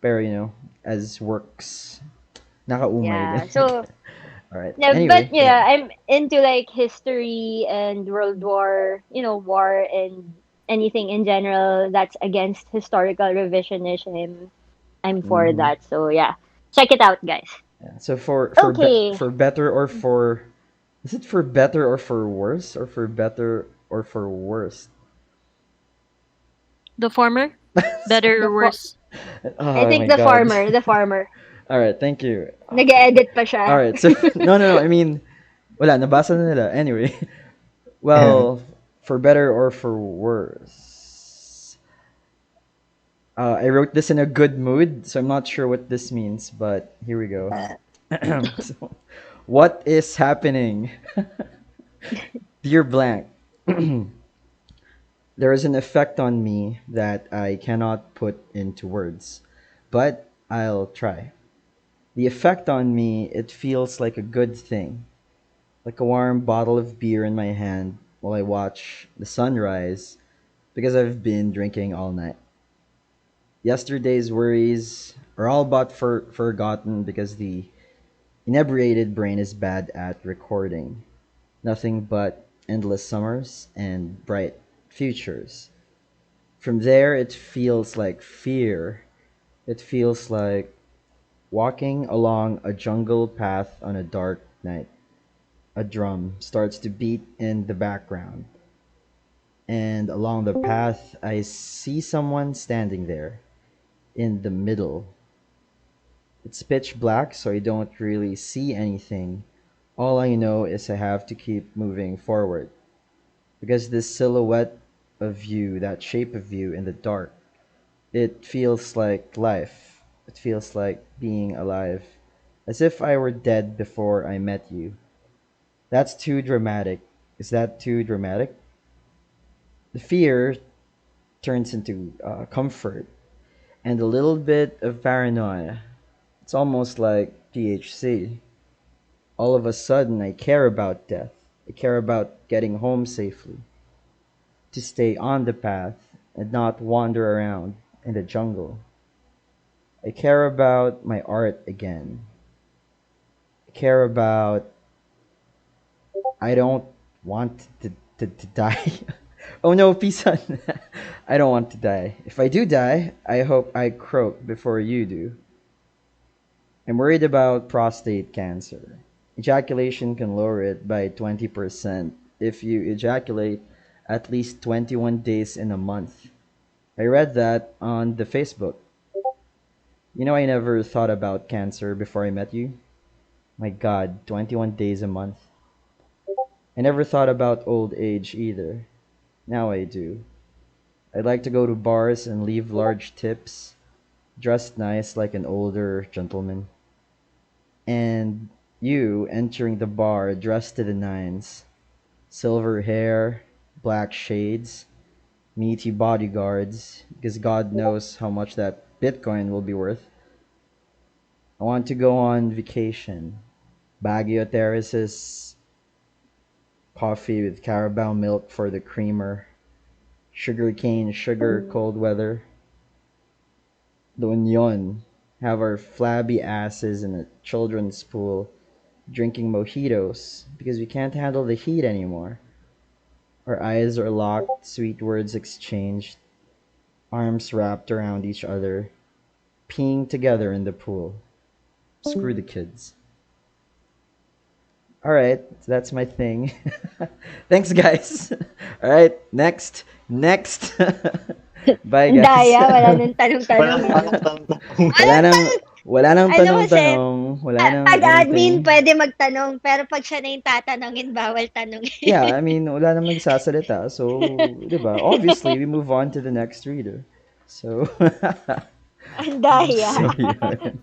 Pero, as works, nakaumay Yeah. din. So, Alright. yeah, Anyway, but yeah, I'm into like history and World War, war and anything in general that's against historical revisionism. I'm for Mhm. that. So yeah, check it out, guys. Yeah. So for Okay. for better or for, is it for better or for worse or for better or for worse? The former? Better The or worse? Oh I think my the God. farmer, the farmer. All right, thank you. Nag-edit pa siya. All right, so no. I mean, wala, nabasa na nila. Anyway, well, for better or for worse. I wrote this in a good mood, so I'm not sure what this means, but here we go. So, what is happening? Dear blank, there is an effect on me that I cannot put into words, but I'll try. The effect on me, it feels like a good thing, like a warm bottle of beer in my hand while I watch the sunrise because I've been drinking all night. Yesterday's worries are all but forgotten because the inebriated brain is bad at recording. Nothing but endless summers and bright futures. From there, it feels like fear. It feels like walking along a jungle path on a dark night. A drum starts to beat in the background, and along the path, I see someone standing there in the middle. It's pitch black, so I don't really see anything. All I know is I have to keep moving forward because this silhouette of you, that shape of you in the dark, it feels like life. It feels like being alive, as if I were dead before I met you. That's too dramatic. Is that too dramatic? The fear turns into comfort and a little bit of paranoia. It's almost like THC. All of a sudden, I care about death. I care about getting home safely, to stay on the path and not wander around in the jungle. I care about my art again. I care about. I don't want to die. Oh no, Pisan. I don't want to die. If I do die, I hope I croak before you do. I'm worried about prostate cancer. Ejaculation can lower it by 20% if you ejaculate at least 21 days in a month. I read that on the Facebook. You know, I never thought about cancer before I met you. My god, 21 days a month. I never thought about old age either. Now I do. I'd like to go to bars and leave large tips, dressed nice like an older gentleman. And you entering the bar dressed to the nines, silver hair, black shades, meaty bodyguards, because God knows how much that Bitcoin will be worth. I want to go on vacation. Baguio Terraces, coffee with Carabao milk for the creamer, sugar cane, sugar, cold weather. The Union, have our flabby asses in a children's pool drinking mojitos because we can't handle the heat anymore. Our eyes are locked, sweet words exchanged, arms wrapped around each other, peeing together in the pool. Screw the kids. All right, so that's my thing. Thanks, guys. All right, next. Bye, Ang guys. daya, wala nang tanong-tanong. Walang tanong-tanong. Wala nang Ano kasi, tanong-tanong. Wala nang pag admin, anything. pwede magtanong, pero pag siya na yung tatanungin, bawal tanongin. Yeah, I mean, wala nang magsasalita. So, di ba? Obviously, we move on to the next reader. So, Ang daya. so yun.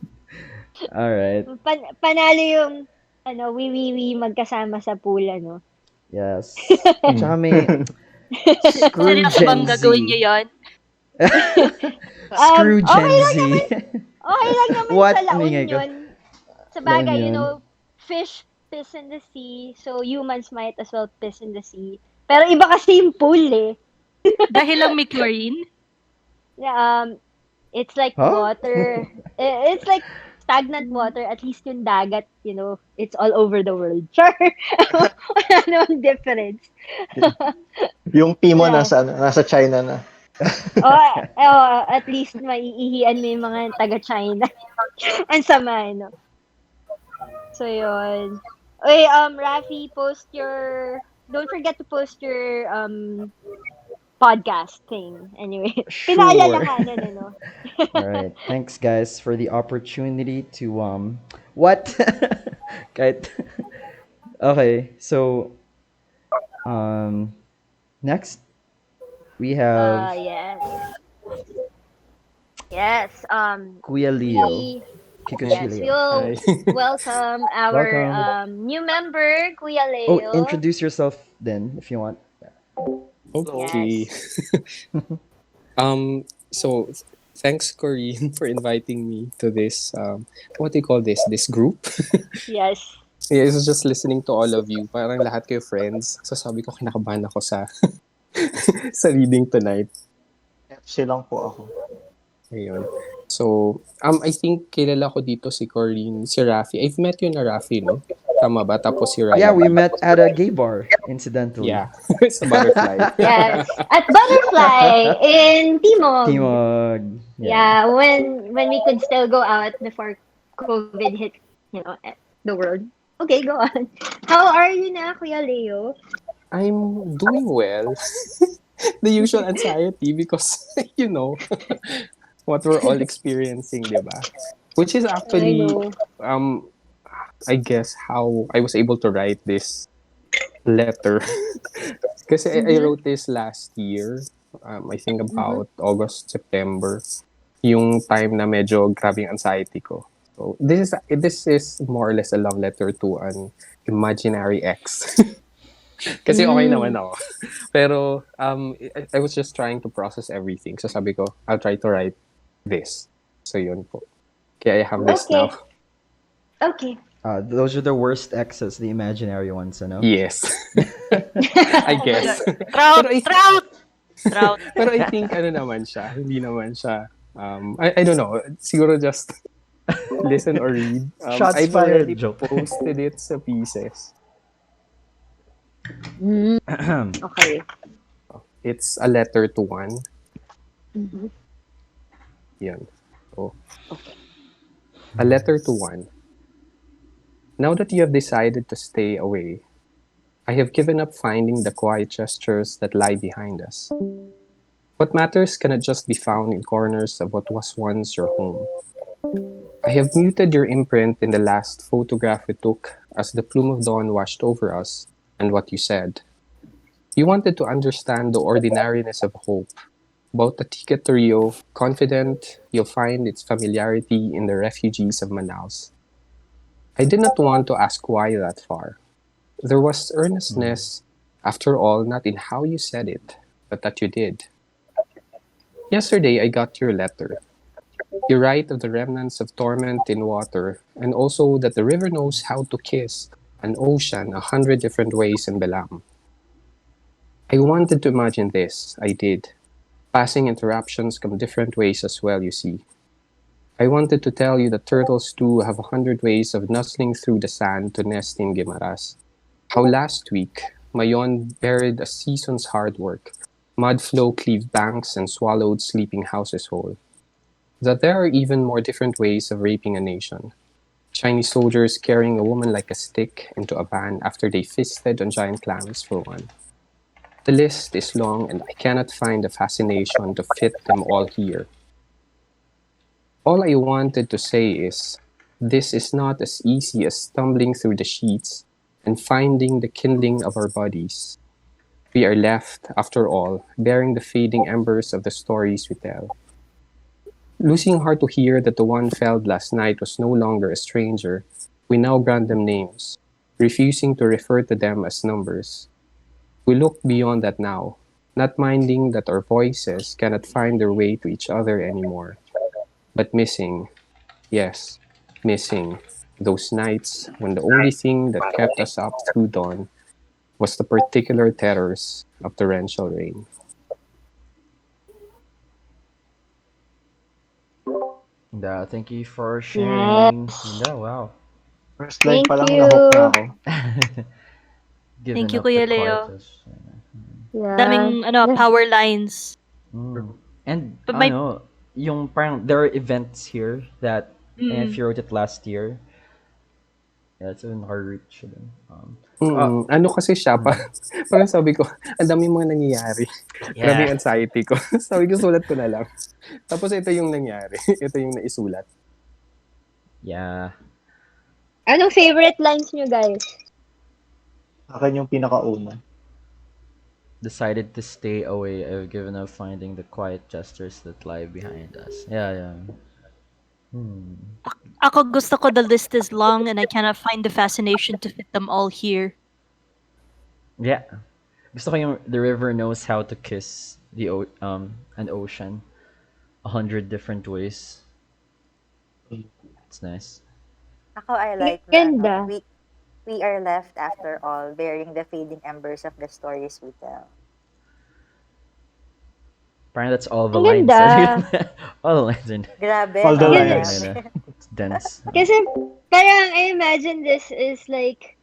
All right. Panalo yung, wiwiwi magkasama sa pool, ano. Yes. Tsaka may screw Seryoso bang Gen Z. gagawin niyo yon? Screw Gen okay lang Z. Okay lang naman What? sa La Ingay ko. Union. Sa bagay, La Union. fish piss in the sea, so humans might as well piss in the sea. Pero iba kasi yung pool, eh. Dahil lang may chlorine? Yeah, it's like Huh? water. It's like stagnant water. At least yung dagat, it's all over the world. Sure. Wala namang difference. Yung Timo Yeah. nasa China na. At least maiihian mo yung mga taga-China. Ang sama, no? So, yun. Uy, Rafi, don't forget to post your, podcast thing. Anyway, Sure. pinaalalahanan, ano? All right. Thanks, guys, for the opportunity to what? Kahit okay. So next we have Yes. Yes, Kuya Leo yes, Kikuchilio. we'll welcome our Welcome. new member, Kuya Oh, Leo. introduce yourself then if you want. Okay. So thanks, Corinne, for inviting me to this what do you call this? This group? Yes. Yeah, I was just listening to all of you. Parang lahat kayo friends. So sabi ko kinakabahan ako sa sa reading tonight. FC lang po ako. Ayun. So, I think kilala ko dito si Corinne, si Rafi. I've met you na Rafi, no? Tama ba? Tapos si Ryan. Yeah, we met at a gay bar, incidentally. Yeah. Sa Butterfly. Yes. At Butterfly in Timog. Timog. Yeah, when we could still go out before COVID hit, the world. Okay, go on. How are you na, Kuya Leo? I'm doing well. The usual anxiety because, you know, what we're all experiencing, diba? Which is I actually, know. um, I guess, how I was able to write this letter. Kasi I Mm-hmm. wrote this last year. I think Mm-hmm. about August, September. Yung time na medyo grabe yung anxiety ko. So, this is more or less a love letter to an imaginary ex. Kasi okay naman Mm. ako. Pero, I was just trying to process everything. So sabi ko, I'll try to write this. So yun po. Kaya I have this now. Okay. Okay. Those are the worst exes, the imaginary ones, ano? Yes. I guess. Trout! Pero I, Trout! Trout. pero I think ano naman siya, hindi naman siya, I don't know, siguro just listen or read. Shots I've fired, already Joe. posted it sa pieces. Mm. Okay. It's a letter to one. Mm-hmm. Yan. So, Okay. a letter to one. Now that you have decided to stay away, I have given up finding the quiet gestures that lie behind us. What matters cannot just be found in corners of what was once your home. I have muted your imprint in the last photograph we took as the plume of dawn washed over us and what you said. You wanted to understand the ordinariness of hope, about the ticket to Rio, confident you'll find its familiarity in the refugees of Manaus. I did not want to ask why that far. There was earnestness, after all, not in how you said it, but that you did. Yesterday, I got your letter. You write of the remnants of torment in water, and also that the river knows how to kiss an ocean 100 different ways in Belam. I wanted to imagine this, I did. Passing interruptions come different ways as well, you see. I wanted to tell you that turtles too have 100 ways of nuzzling through the sand to nest in Guimaras. How last week, Mayon buried a season's hard work. Mud flow cleaved banks and swallowed sleeping houses whole. That there are even more different ways of raping a nation. Chinese soldiers carrying a woman like a stick into a van after they feasted on giant clams for one. The list is long and I cannot find the fascination to fit them all here. All I wanted to say is, this is not as easy as stumbling through the sheets and finding the kindling of our bodies. We are left, after all, bearing the fading embers of the stories we tell. Losing heart to hear that the one felled last night was no longer a stranger, we now grant them names, refusing to refer to them as numbers. We look beyond that now, not minding that our voices cannot find their way to each other anymore, but missing, yes, missing those nights when the only thing that kept us up through dawn was the particular terrors of torrential rain. Thank you for sharing. Wow. First line Thank pa lang you. na-hook na ako. Given Thank you, up the Kuya Leo. quietest. Yeah. Daming power lines. And But my- yung parang there are events here that and if you wrote it last year, yeah, it's even harder to reach them. Ano kasi siya, parang sabi ko, ang dami mga nangyayari. Grabe yung anxiety ko. Sabi ko, sulat ko na lang. Tapos ito yung nangyari. Ito yung naisulat. Yeah. Anong favorite lines nyo, guys? Akin yung pinakauna. Decided to stay away. I've given up finding the quiet gestures that lie behind us. Yeah. Ako gusto ko the list is long and I cannot find the fascination to fit them all here. Yeah. Gusto ko yung the river knows how to kiss an ocean 100 different ways. It's nice. Ako, I like that. Ganda. We are left, after all, bearing the fading embers of the stories we tell. Parang that's all the Ang lines. ganda. All the lines are Grabe. All the no? lines. Grabe. It's dense. Kasi parang I imagine this is like,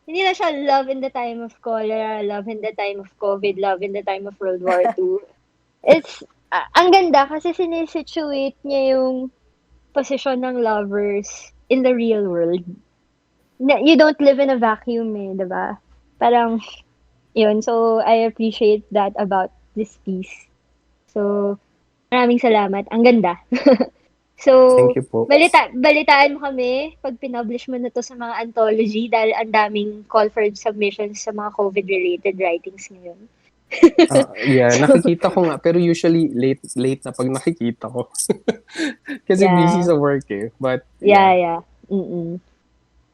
hindi na siya love in the time of cholera, love in the time of COVID, love in the time of World War II. It's, ang ganda kasi sinisituate niya yung posisyon ng lovers in the real world. You don't live in a vacuum eh, di ba? Parang, yun. So, I appreciate that about this piece. So, maraming salamat. Ang ganda. So, Thank you po. balitaan mo kami pag pinublish mo na to sa mga anthology dahil ang daming call for submissions sa mga COVID-related writings ngayon. Yeah, So, nakikita ko nga. Pero usually, late na pag nakikita ko. Kasi busy yeah. sa work eh. But, Yeah. Mm-mm.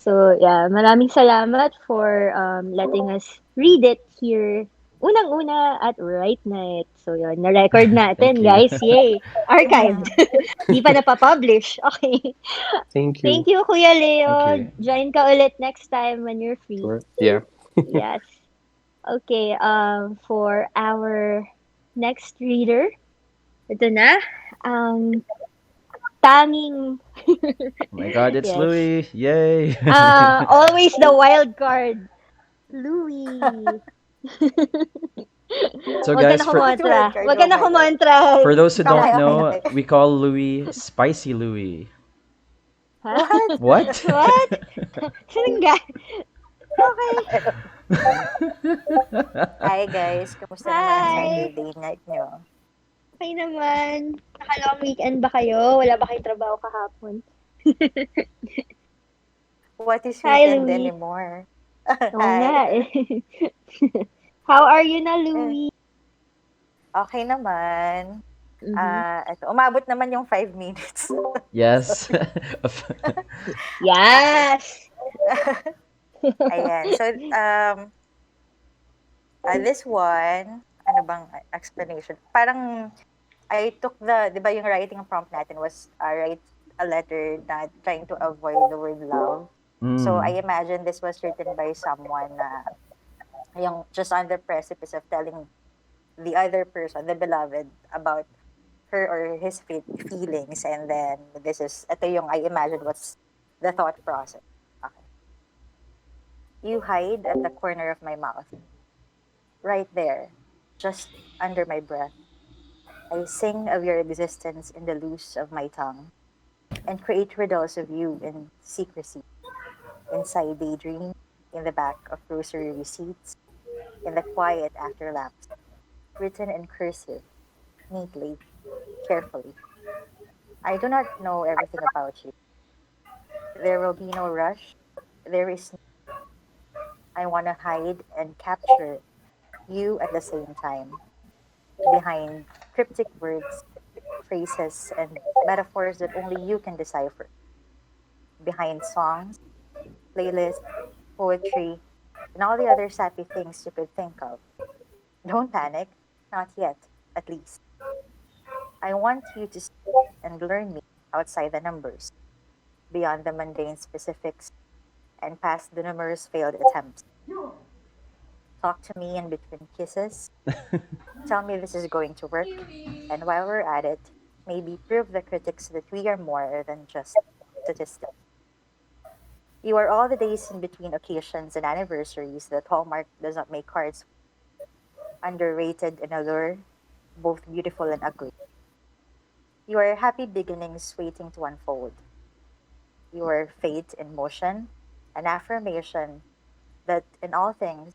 So, yeah, maraming salamat for letting us read it here. Unang-una at Right Night. So, yun, na-record natin, Thank you. guys. Yay! Archived. Di pa napapublish. Okay. Thank Thank you. you, Kuya Leo. Thank you. Join ka ulit next time when you're free. Sure. Yeah. Yes. Okay, for our next reader, ito na. Tanging, Oh my God, it's yes. Louis. Yay. Always the wild card. Louis. So Wag ka guys, na for kumontra. Wildcard, Wag ka oh na my God. kumontra. those who Okay, don't okay, know, okay. we call Louis Spicy Louis. Ha? What? What? What? Sinong ga- Okay. Hi guys, kamusta naman ang Saturday night nyo? Okay naman. Nakalong weekend ba kayo? Wala ba kayong trabaho kahapon? What is Hi, weekend Louis. anymore? Oo nga Hi. eh. How are you na, Louis? Okay naman. Mhm. Ito, umabot naman yung 5 minutes. Yes. Yes! Ayan. So, this one, ano bang explanation? Parang, I took di ba yung writing prompt natin was write a letter na trying to avoid the word love. So, I imagine this was written by someone na yung just on the precipice of telling the other person, the beloved, about her or his feelings. And then, ito yung I imagine what's the thought process. Okay. You hide at the corner of my mouth. Right there, just under my breath. I sing of your existence in the loose of my tongue and create riddles of you in secrecy, inside daydreams, in the back of grocery receipts, in the quiet after laps, written in cursive, neatly, carefully. I do not know everything about you. There will be no rush. There is I want to hide and capture you at the same time, behind cryptic words, phrases, and metaphors that only you can decipher, behind songs, playlists, poetry, and all the other sappy things you could think of. Don't panic, not yet, at least. I want you to see and learn me outside the numbers, beyond the mundane specifics, and past the numerous failed attempts. Talk to me in between kisses. Tell me this is going to work. And while we're at it, maybe prove the critics that we are more than just statistics. You are all the days in between occasions and anniversaries that Hallmark does not make cards. Underrated and allure, both beautiful and ugly. You are happy beginnings waiting to unfold. You are fate in motion, an affirmation that in all things,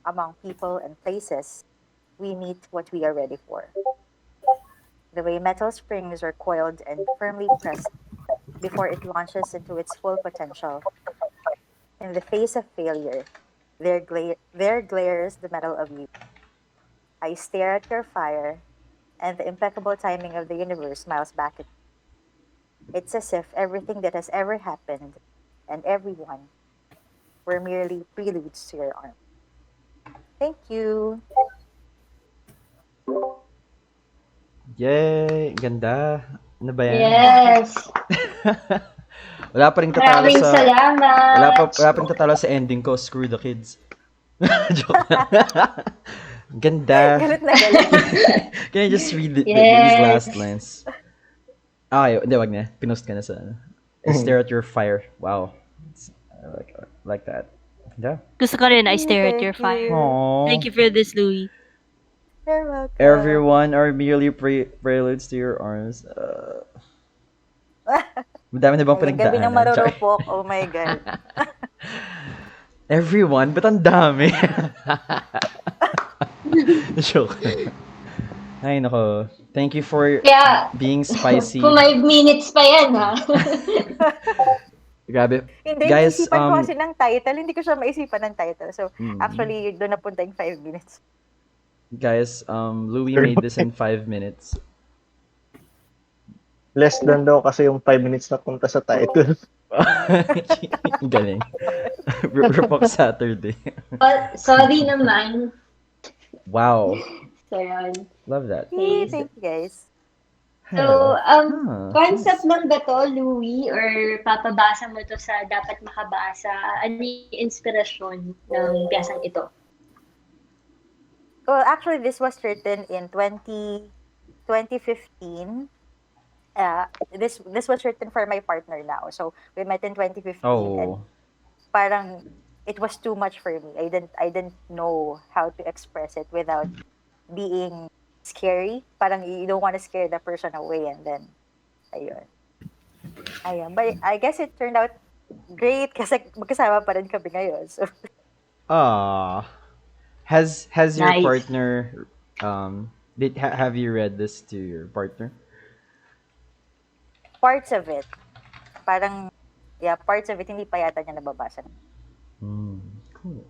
among people and places, we meet what we are ready for. The way metal springs are coiled and firmly pressed before it launches into its full potential. In the face of failure, there glares the metal of you. I stare at your fire, and the impeccable timing of the universe smiles back at me. It's as if everything that has ever happened and everyone were merely preludes to your arm. Thank you. Yay! Ganda. Ano ba yan? Yes. Wala pa rin tatalo Maraming sa... salamat. Wala pa rin tatalo sa ending ko, Screw the Kids. Joke lang. Ganda. Galit na galit. Can I just read these Yes. last lines? Okay, hindi, wag na. Pinost ka na sa ano. I stare at your fire. Wow. I like that. Yeah. Gusto ko rin, I stare at Thank your fire. you. Aww. Thank you for this, Louis. You're welcome. Everyone are merely preludes to your arms. Madami na bang Ayun, gabi ng pinagdaanan? Char. marurupok. Oh my God. Everyone, ba't ang dami? Joke. Ay, nako. Thank you for Kaya, being spicy. kung 5 minutes pa yan, ha? Grabe. Hindi, Guys, naisipan ko kasi ng title. Hindi ko siya maisipan ng title. So, Mm. actually, doon napunta yung 5 minutes. Guys, Louie made this in 5 minutes. Less than daw kasi yung 5 minutes na punta sa title. Galing. Repok Saturday. Sorry naman. Wow. So, yun. Love that. Yay, thank you guys. So, Huh. concept lang ba to, Louie? Or papabasa mo to sa dapat makabasa? Ano yung inspirasyon ng piyasang ito? Well, actually, this was written in 2015. This was written for my partner now. So, we met in 2015 and Oh. parang it was too much for me. I didn't know how to express it without being scary. Parang you don't want to scare the person away, and then ayun. But I guess it turned out great kasi magkasama pa rin kami ngayon. So Has your Nice. partner have you read this to your partner? parts of it, parang parts of it hindi pa yata niya nababasa. Cool.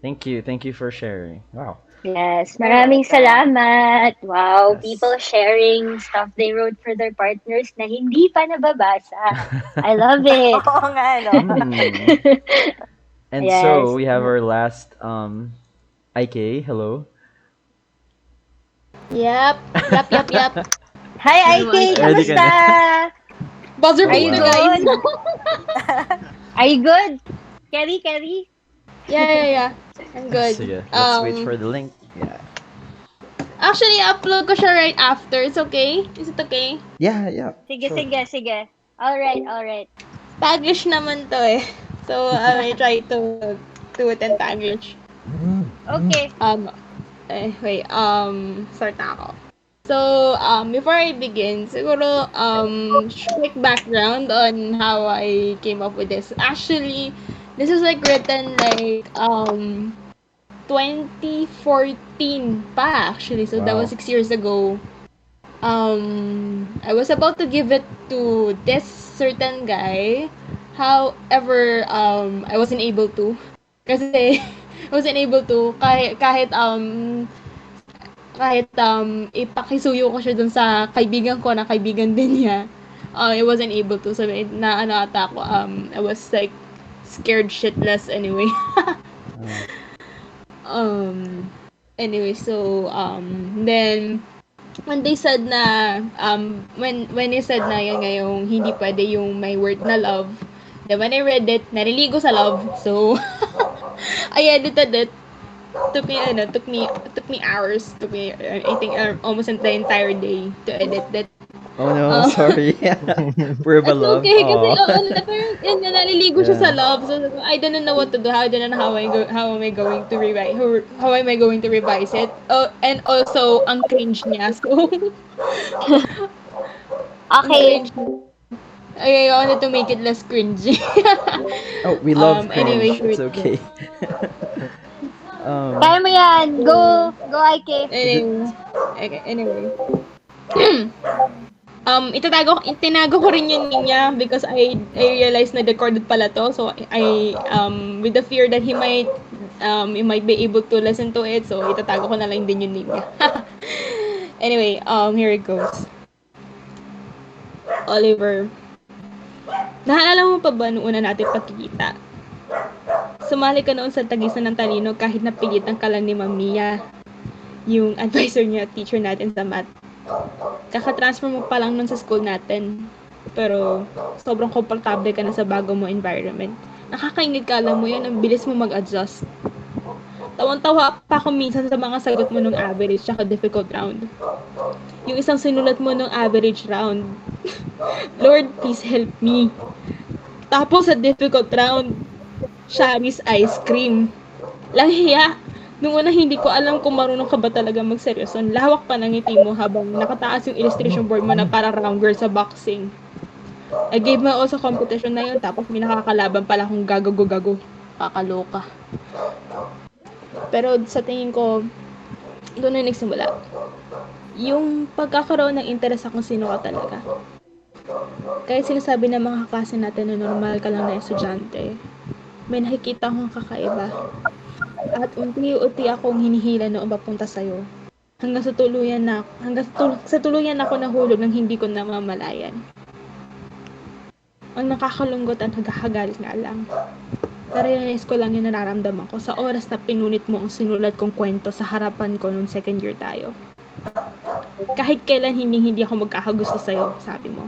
Thank you for sharing. Wow. Yes, maraming salamat. Wow, Yes. people sharing stuff they wrote for their partners na hindi pa nababasa. I love it. Oo nga, no? And Yes. so we have our last IK. Hello. Yep. Hi, IK! Ready ka Kamusta? Buzzer Are you beater, guys. good? Are you good? Kerry? Yeah. I'm good. Sige, let's wait for the link. Yeah. Actually, upload ko siya right after. It's okay? Is it okay? Yeah. Sige, Sure. sige. Alright. Taglish naman to eh. So, I may try to do it in Taglish. Okay. Wait, start na ako. So, before I begin, siguro, quick background on how I came up with this. Actually, this is like written like, 2014 pa actually. So, that Wow. was 6 years ago. I was about to give it to this certain guy. However, I wasn't able to. Kasi, I wasn't able to kahit ipakisuyo ko siya dun sa kaibigan ko na kaibigan din niya. I wasn't able to. So, ata ako, I was like scared shitless anyway. Anyway, so, then, when they said na, when they said na yan ngayong hindi pwede yung may word na love, then when I read it, naliligo sa love. So, I edited it. Took me hours. Took me, I think, almost the entire day to edit that. Oh no, sorry. We're It's love. okay kasi Aw. parang yun nga, naliligo siya Yeah. sa love. So I didn't know what to do. I didn't know how am I going to revise it. And also ang cringe niya. So Okay. I wanted to make it less cringy. Oh, we love cringe. Anyway, It's wait. okay. Kaya mo yan. Go, IK. Anyway. Tinago ko rin yun niya because I realized na recorded pala to. So I with the fear that he might be able to listen to it, so itatago ko na lang din yung name niya. Anyway, here it goes. Oliver. Naalala mo pa ba noong una natin pagkikita? Sumali ka noon sa tagisan ng talino kahit napilitan ka lang ni Ma'am Mia, yung advisor niya, teacher natin sa math. Kaka-transfer mo pa lang nun sa school natin. Pero sobrang komportable ka na sa bago mo environment. Nakakaingit ka, alam mo yun, ang bilis mo mag-adjust. Tawang-tawa pa ako minsan sa mga sagot mo nung average tsaka difficult round. Yung isang sinulat mo nung average round. Lord, please help me. Tapos sa difficult round, Shari's ice cream. Lahiya. Nung una hindi ko alam kung marunong ka ba talaga magseryoso. Ang lawak pa ng ngiti mo habang nakataas yung illustration board mo na para round girl sa boxing. I gave my all sa competition na yun, tapos may nakakalaban pala akong gago. Kakaloka. Pero sa tingin ko, doon na nagsimula. Yung pagkakaroon ng interest kung sino ka talaga. Kahit sinasabi ng mga kaklase natin na normal ka lang na estudyante, may nakikita akong kakaiba. At unti-unti akong hinihila noon papunta sa'yo. Hanggang sa tuluyan ako nahulog ng hindi ko namamalayan. Ang nakakalunggot at nagkakagalit nga lang. Na-realize ko lang yung nararamdaman ko sa oras na pinunit mo ang sinulat kong kwento sa harapan ko nung second year tayo. Kahit kailan hindi ako magkakagusto sa'yo, sabi mo.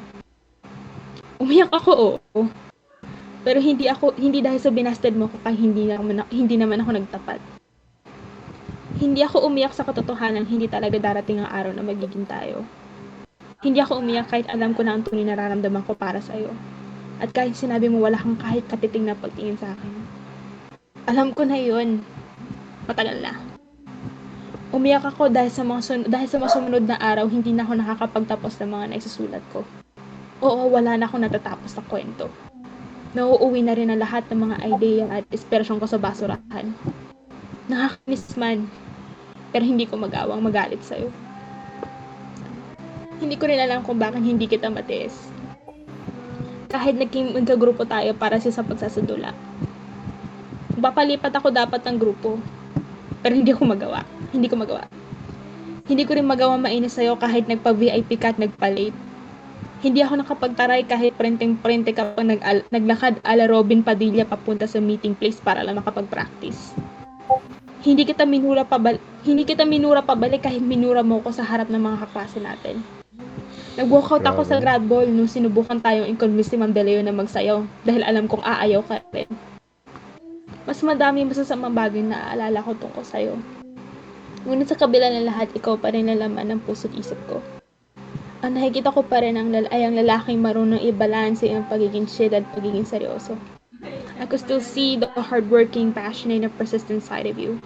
Umiyak ako, oo. Pero hindi dahil sa binasted mo ko kaya hindi naman ako nagtapat. Hindi ako umiyak sa katotohanan hindi talaga darating ang araw na magiging tayo. Hindi ako umiyak kahit alam ko na ang tunay nararamdaman ko para sa'yo. At kahit sinabi mo wala kang kahit katiting na pagtingin sa akin. Alam ko na yun. Matagal na. Umiyak ako dahil sa mga sumunod na araw hindi na ako nakakapagtapos ng mga naisusulat ko. Oo, wala na akong natatapos na kwento. Nauuwi na rin ang lahat ng mga idea at inspirasyon ko sa basurahan. Nakakamiss man, pero hindi ko magawang magalit sa'yo. Hindi ko rin alam kung bakit hindi kita matiis. Kahit nagkagrupo tayo para sa pagsasadula. Papalipat ako dapat ng grupo, pero hindi ko magawa. Hindi ko rin magawa mainis sa'yo kahit nagpa-VIP ka at nagpa-late. Hindi ako nakapagtaray kahit prenteng-prente ka pag naglakad ala Robin Padilla papunta sa meeting place para lang makapag-practice. Hindi kita minura pabalik kahit minura mo ko sa harap ng mga kaklase natin. Nag-walkout ako sa grad ball nung sinubukan tayong i-convince ni Ma'am Deleo na magsayaw dahil alam kong aayaw ka rin. Mas madami masasamang bagay na aalala ko tungkol sa'yo. Ngunit sa kabila ng lahat, ikaw pa rin ang laman ng puso't isip ko. Ang nakikita ko pa rin ang lalaking marunong i-balanse ang pagiging chill at pagiging seryoso. I could still see the hardworking, passionate, and persistent side of you.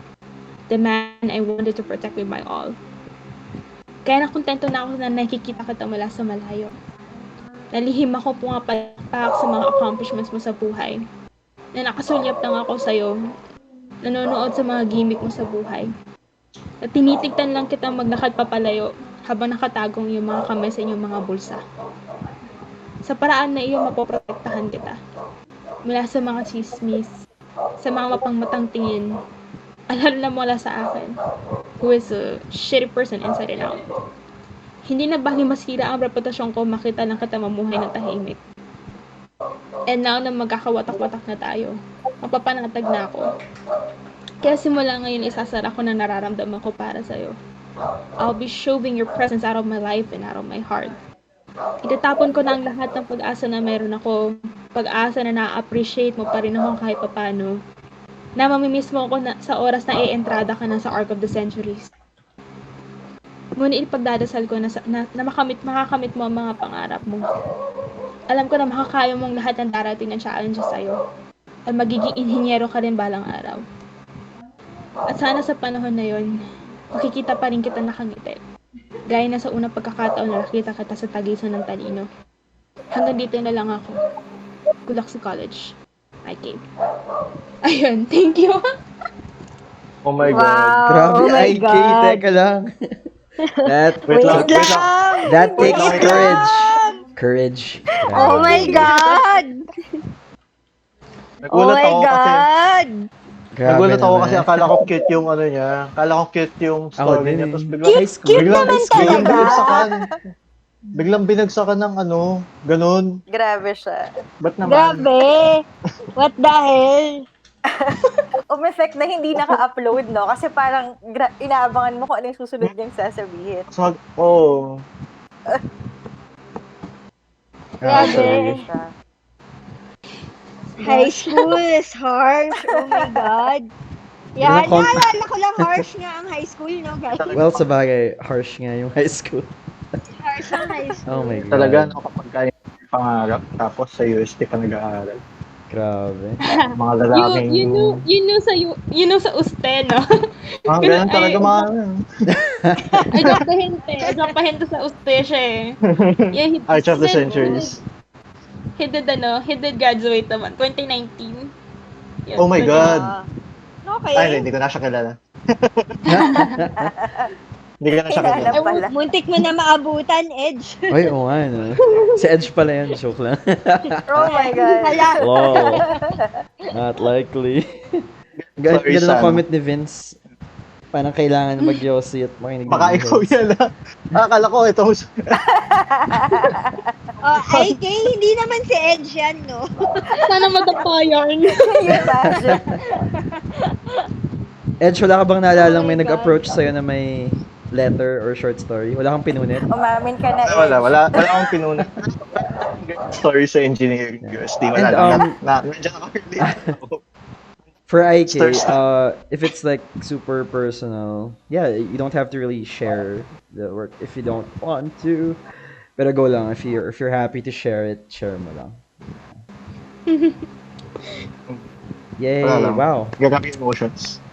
The man I wanted to protect with my all. Kaya nakontento na ako na nakikita kita mula sa malayo. Nalihim ako pumapalpak sa mga accomplishments mo sa buhay. Na nakasulyap lang ako sa'yo. Nanonood sa mga gimmick mo sa buhay. At tinitigtan lang kitang maglakad papalayo habang nakatagong yung mga kamay sa inyong mga bulsa. Sa paraan na iyo, mapoprotektahan kita. Mula sa mga chismis, sa mga mapangmatang tingin, alala na mula sa akin, who is a shitty person inside and out. Hindi na bali masira ang reputasyon ko makita lang kita mamuhay ng tahimik. And now na magkakawatak-watak na tayo, mapapanatag na ako. Kaya simula ngayon isasara ko na nararamdaman ko para sa'yo. I'll be shoving your presence out of my life and out of my heart. Itatapon ko na ang lahat ng pag-asa na meron ako. Pag-asa na na-appreciate mo pa rin ako kahit papano. Na mamimiss mo ako sa oras na i-entrada ka na sa Arc of the Centuries. Ngunit ipagdadasal ko na makakamit mo ang mga pangarap mo. Alam ko na makakaya mong lahat ng darating ng challenges sa'yo. At magiging inhinyero ka rin balang araw. At sana sa panahon na yon, makikita pa rin kita nakangiti. Gaya na sa unang pagkakataon na nakita kita sa tagisan ng talino. Hanggang dito na lang ako. Good luck sa college. I came. Ayun, thank you. Oh my Wow. God. Grabe, Oh my IK, God. teka lang. Wait lang. That Wait takes lang. courage. Courage. Oh my God! Oh Nagulat my ako kasi. God! Grabe Nagulat ako kasi naman. akala ko cute yung ano niya. Akala ko cute yung Ako story din niya. eh. Tapos biglang, High school. biglang, naman biglang talaga. binagsakan. Biglang binagsakan ng ano, ganun. Grabe siya. Ba't naman? Grabe! What the hell? Umeffect na hindi naka-upload, no? Kasi parang inaabangan mo kung ano yung susunod niyang sasabihin. So, oh. Grabe. Siya. High school is harsh. Oh my God. Yeah, Pero naalala ko lang harsh nga ang high school, no guys? Well, sabagay, harsh nga yung high school. Harsh ang high school. Oh my God. Talaga, no, kapag kaya pangarap, tapos sa UST ka nag-aaral. Grabe. Mga lalaking... You know sa uste, no? Ganun talaga mga... Ajak pa hinte sa uste siya eh. Yeah, Arch of the Centuries. he did graduate naman, 2019. Yun, Oh my 2019. God. Okay. Ay, hindi ko na siya kilala. Hindi ko na siya Kilala kilala. pala. Muntik mo na maabutan, Edge. Ay, oo nga, no? Si Edge pala yan. Joke lang. Oh my God. Hala. Lol. Not likely. Sorry, Ganda ng Sam. comment ni Vince. Parang kailangan mag-yossi at makinig ng Baka ikaw Vince. yan ah. Akala ko ito. IK, hindi naman si Edge yan, no? Sana matapayan. Can you imagine? Edge, wala ka bang naalalang Oh may my nag-approach sa'yo na may letter or short story? Wala kang pinunit? Umamin ka na, Wala akong pinuna. Story sa engineering UST. Wala And, lang. Nandiyan ako relate. For IK, Start. if it's like super personal, yeah, you don't have to really share the work if you don't want to. Pero go lang, if you're happy to share it, share mo lang. Yay! Wala lang. Wow, Grabe emotions.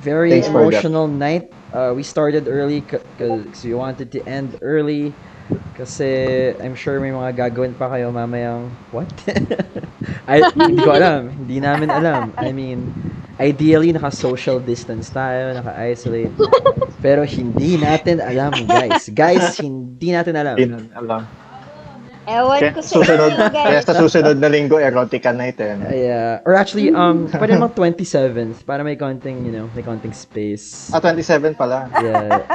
very Thanks for that. emotional night. We started early because we wanted to end early. Kasi I'm sure may mga gagawin pa kayo mamayang what? Hindi ko alam. Hindi namin alam. I mean, ideally naka-social distance tayo, naka-isolate. Pero hindi natin alam, guys. Guys, hindi natin alam. Hindi na alam. Ewan Kaya ko sa susunod, inyo, kaya guys. sa susunod na linggo, erotica night eh. Yeah. Or actually, pwede naman 27th para may konting, may konting space. 27 pala. Yeah.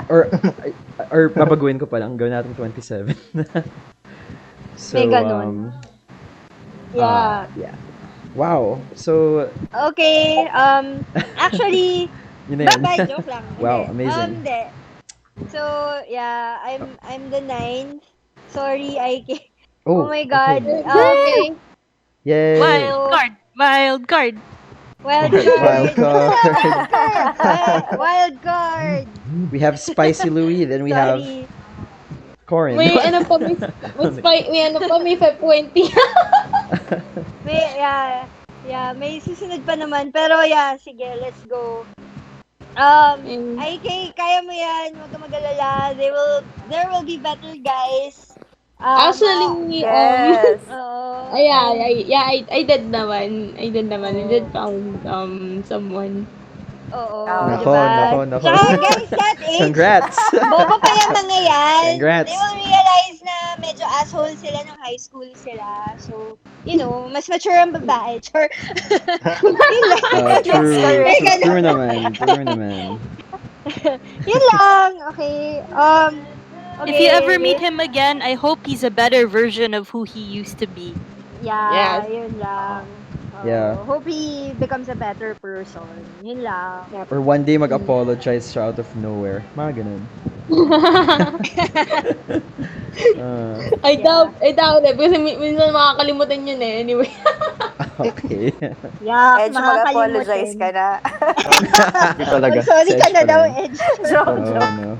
Or babaguhin ko pa lang. Gawin natin 27. So, May ganun. Yeah. yeah. Wow. So, Okay, actually, yun na yun. bye-bye, joke lang. Wow, Hindi. amazing. Hindi. So, yeah, I'm the 9th. Sorry, IK. Oh my God. okay. Okay. Yay. Wild card. Wild card. Wild Wild card. card. Wild card. We have Spicy Louie, then we have Sorry. Corin. May ano pa, may Feb 20. May susunod pa naman. Pero yeah, sige, let's go. IK, kaya mo yan. Huwag ka mag-alala. There will be better guys. Actually, Yes. I did naman. I did found someone. Oo, Nako, diba? nako. Tsaka guys, that age, Congrats. bobo pa yung mga yan. Congrats. They will realize na medyo asshole sila nung high school sila. So, mas mature ang babae. Char. Yun lang. True naman. Yun lang. Okay. If you ever meet him again, I hope he's a better version of who he used to be. Yeah, Yes. yun lang. Yeah. Hope he becomes a better person. Yun lang. Or one day mag-apologize siya out of nowhere. Mga ganun. I doubt it. Kasi minsan makakalimutan yun eh. Anyway. Okay. Yeah, Edge, mag-apologize ka na. Hindi talaga. Sorry ka Edge na pa daw, rin. Edge. Joke, Oh, joke. no.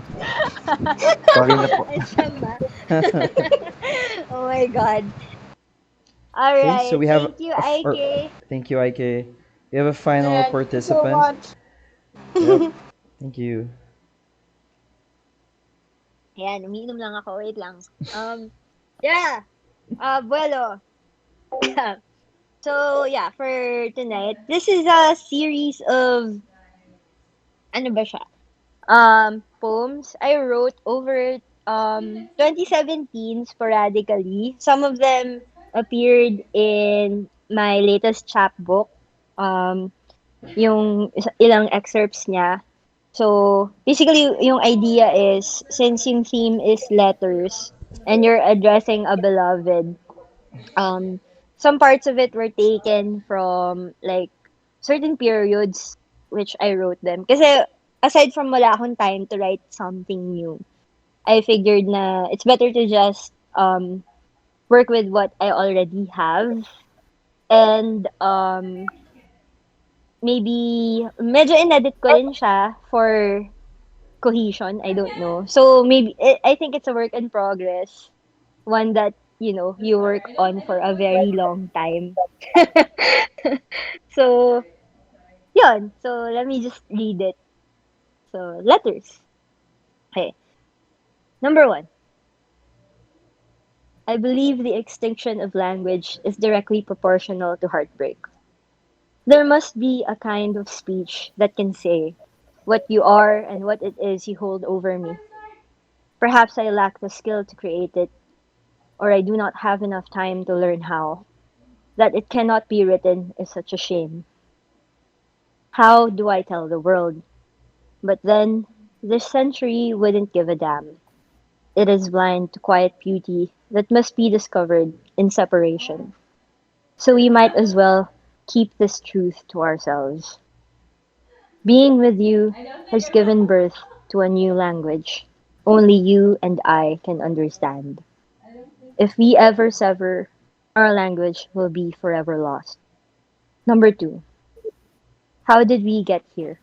Sorry na po. Edge lang ba? Oh my God. Alright. so we have Thank you, a- or- IK. Thank you, IK. We have a final Yeah, thank you so participant. much. Yep. Thank you. Ayan, umiinom lang ako. Wait lang. Yeah. Bueno. So, yeah, for tonight, this is a series of, ano ba siya? Poems I wrote over 2017 sporadically. Some of them appeared in my latest chapbook. Yung ilang excerpts niya. So, basically, yung idea is, since yung theme is letters, and you're addressing a beloved, some parts of it were taken from, like, certain periods which I wrote them. Kasi, aside from wala akong time to write something new, I figured na it's better to just work with what I already have. And, maybe, medyo inedit ko rin siya for cohesion. I don't know. So, maybe, I think it's a work in progress. One that, you work on for a very long time. So, yun. So, let me just read it. So, letters. Okay. Number 1. I believe the extinction of language is directly proportional to heartbreak. There must be a kind of speech that can say what you are and what it is you hold over me. Perhaps I lack the skill to create it, or I do not have enough time to learn how. That it cannot be written is such a shame. How do I tell the world? But then, this century wouldn't give a damn. It is blind to quiet beauty that must be discovered in separation. So we might as well keep this truth to ourselves. Being with you has given birth to a new language. Only you and I can understand. If we ever sever, our language will be forever lost. Number two, how did we get here?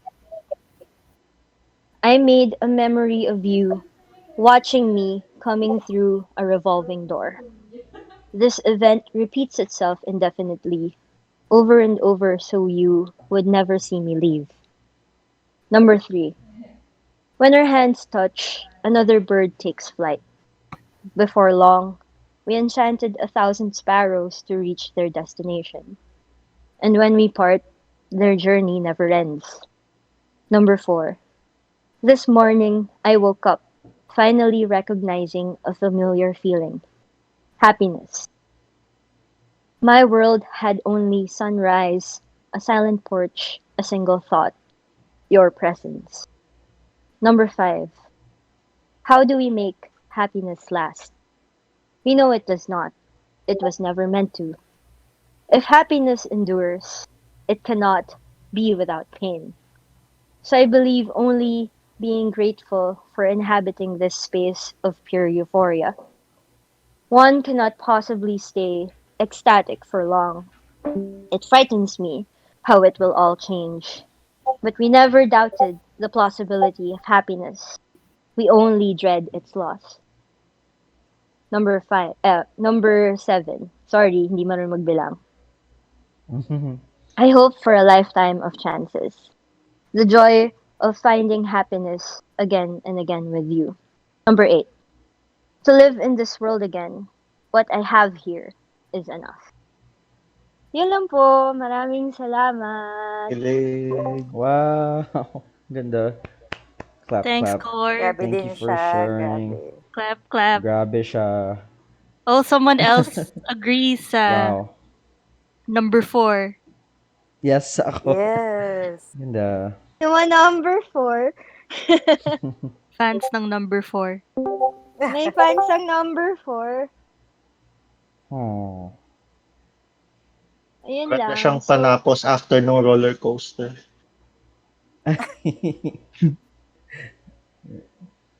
I made a memory of you watching me coming through a revolving door. This event repeats itself indefinitely, over and over, so you would never see me leave. Number three, when our hands touch, another bird takes flight. Before long, we enchanted 1,000 sparrows to reach their destination. And when we part, their journey never ends. Number four, this morning I woke up, finally recognizing a familiar feeling happiness. My world had only sunrise, a silent porch, a single thought your presence. Number five, how do we make happiness last? We know it does not. It was never meant to. If happiness endures, it cannot be without pain. So I believe only being grateful for inhabiting this space of pure euphoria. One cannot possibly stay ecstatic for long. It frightens me how it will all change. But we never doubted the plausibility of happiness. We only dread its loss. Number seven. Sorry, hindi marunong magbilang. I hope for a lifetime of chances. The joy of finding happiness again and again with you. Number eight. To live in this world again, what I have here is enough. Yun lang po. Maraming salamat. Kilig. Wow. Ganda. Clap, Thanks, clap. Core. Grabe Thank you din for siya, sharing. grabe. Clap, clap. Grabe siya. Oh, someone else agrees sa Wow. number 4. Yes, ako. Yes. Ganda. Yung number 4. Fans ng number 4. May fans ang number 4. Oh. Ayun Wala na lang. siyang So, panapos after no roller coaster.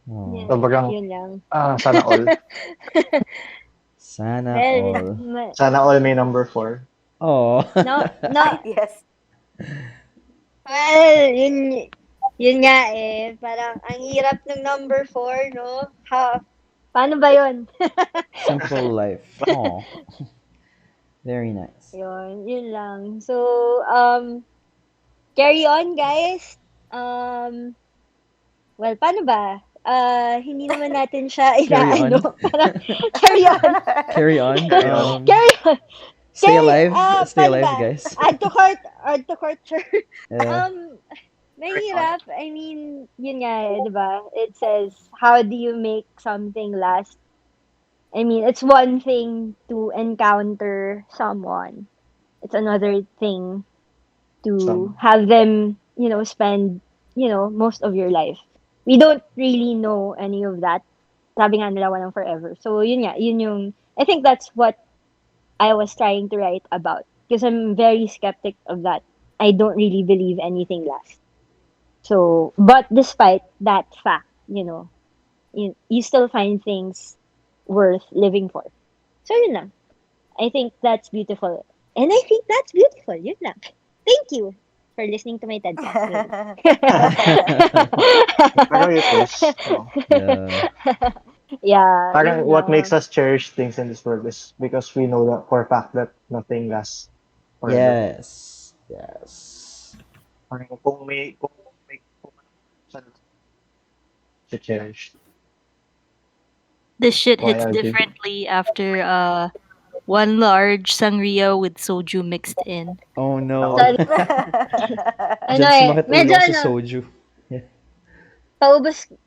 Oh. yun, Sobrang, yun lang. sana all. Sana Well, all. Sana all may number 4. Oh. no, Yes. well, yun nga eh. Parang ang hirap ng number 4, no? Paano ba yun? Simple life. Oh. Very nice. Yun lang. So, carry on, guys. Well, paano ba? Hindi naman natin siya Carry on. Parang, carry on. Carry on. Carry on. Carry on. Stay alive. Stay Paano alive, ba? guys. Add to cart, sure. Uh, Mahirap. I mean, yun nga eh, di ba? It says, how do you make something last? I mean, it's one thing to encounter someone. It's another thing to have them, spend, most of your life. We don't really know any of that. Sabi nga nila walang forever. So, yun nga, I think that's what I was trying to write about. Because I'm very skeptic of that. I don't really believe anything lasts. So, but despite that fact, you still find things worth living for. So, yun lang. I think that's beautiful. And I think that's beautiful. Yun lang. Thank you for listening to my TED Talk. Pero it is. No. yeah. Yeah. Parang yun what lang. makes us cherish things in this world is because we know that for a fact that nothing lasts forever. Yes. Yes. Parang kung may to cherish. This shit Why, hits RJ? differently after one large sangria with soju mixed in. Oh no. Sorry. Ano Diyan sumakit medyo ulo ko sa soju. Yeah.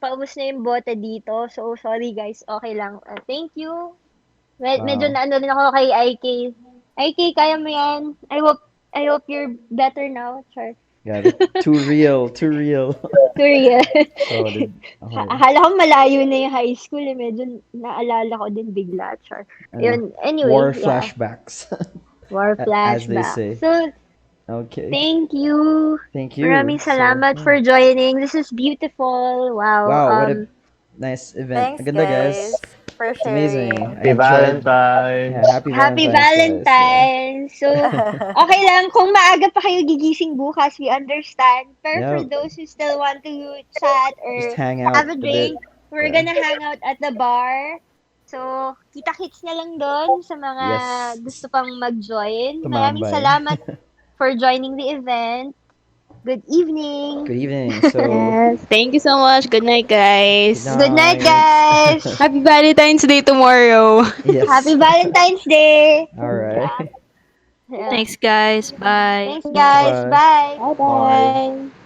paubos na yung bote dito. So, sorry guys. Okay lang. Thank you. Medyo Wow. naano rin ako kay IK. IK, kaya mo yan. I hope you're better now. Char. Got it. Too real. Too real. Sorry. Solid. Okay. Akala ko malayo na yung high school. Medyo naalala ko din bigla. Char. Yun. Anyway, War yeah. flashbacks. War As they flashback. say. So, Okay. thank you. Thank you. Maraming So, salamat yeah. for joining. This is beautiful. Wow. Wow, what a nice event. Thanks, Ang ganda, guys. guys, for It's amazing. sharing. I Happy enjoyed. Valentine's. Yeah, happy Happy Valentine's, guys. Valentine's. So, okay lang kung maaga pa kayo gigising bukas, we understand. Pero for Yep. those who still want to chat or Just hang out have a a bit. drink, we're Yeah. gonna hang out at the bar. So, kita-kits na lang doon sa mga Yes. gusto pang mag-join. Maraming Tumambay. salamat for joining the event. Good evening. Good evening. So, Yes. Thank you so much. Good night, guys. Good night, guys. Happy Valentine's Day tomorrow. Yes. Happy Valentine's Day. All right. Yeah. Thanks, guys. Bye. Thanks, guys. Bye. Bye. Bye-bye.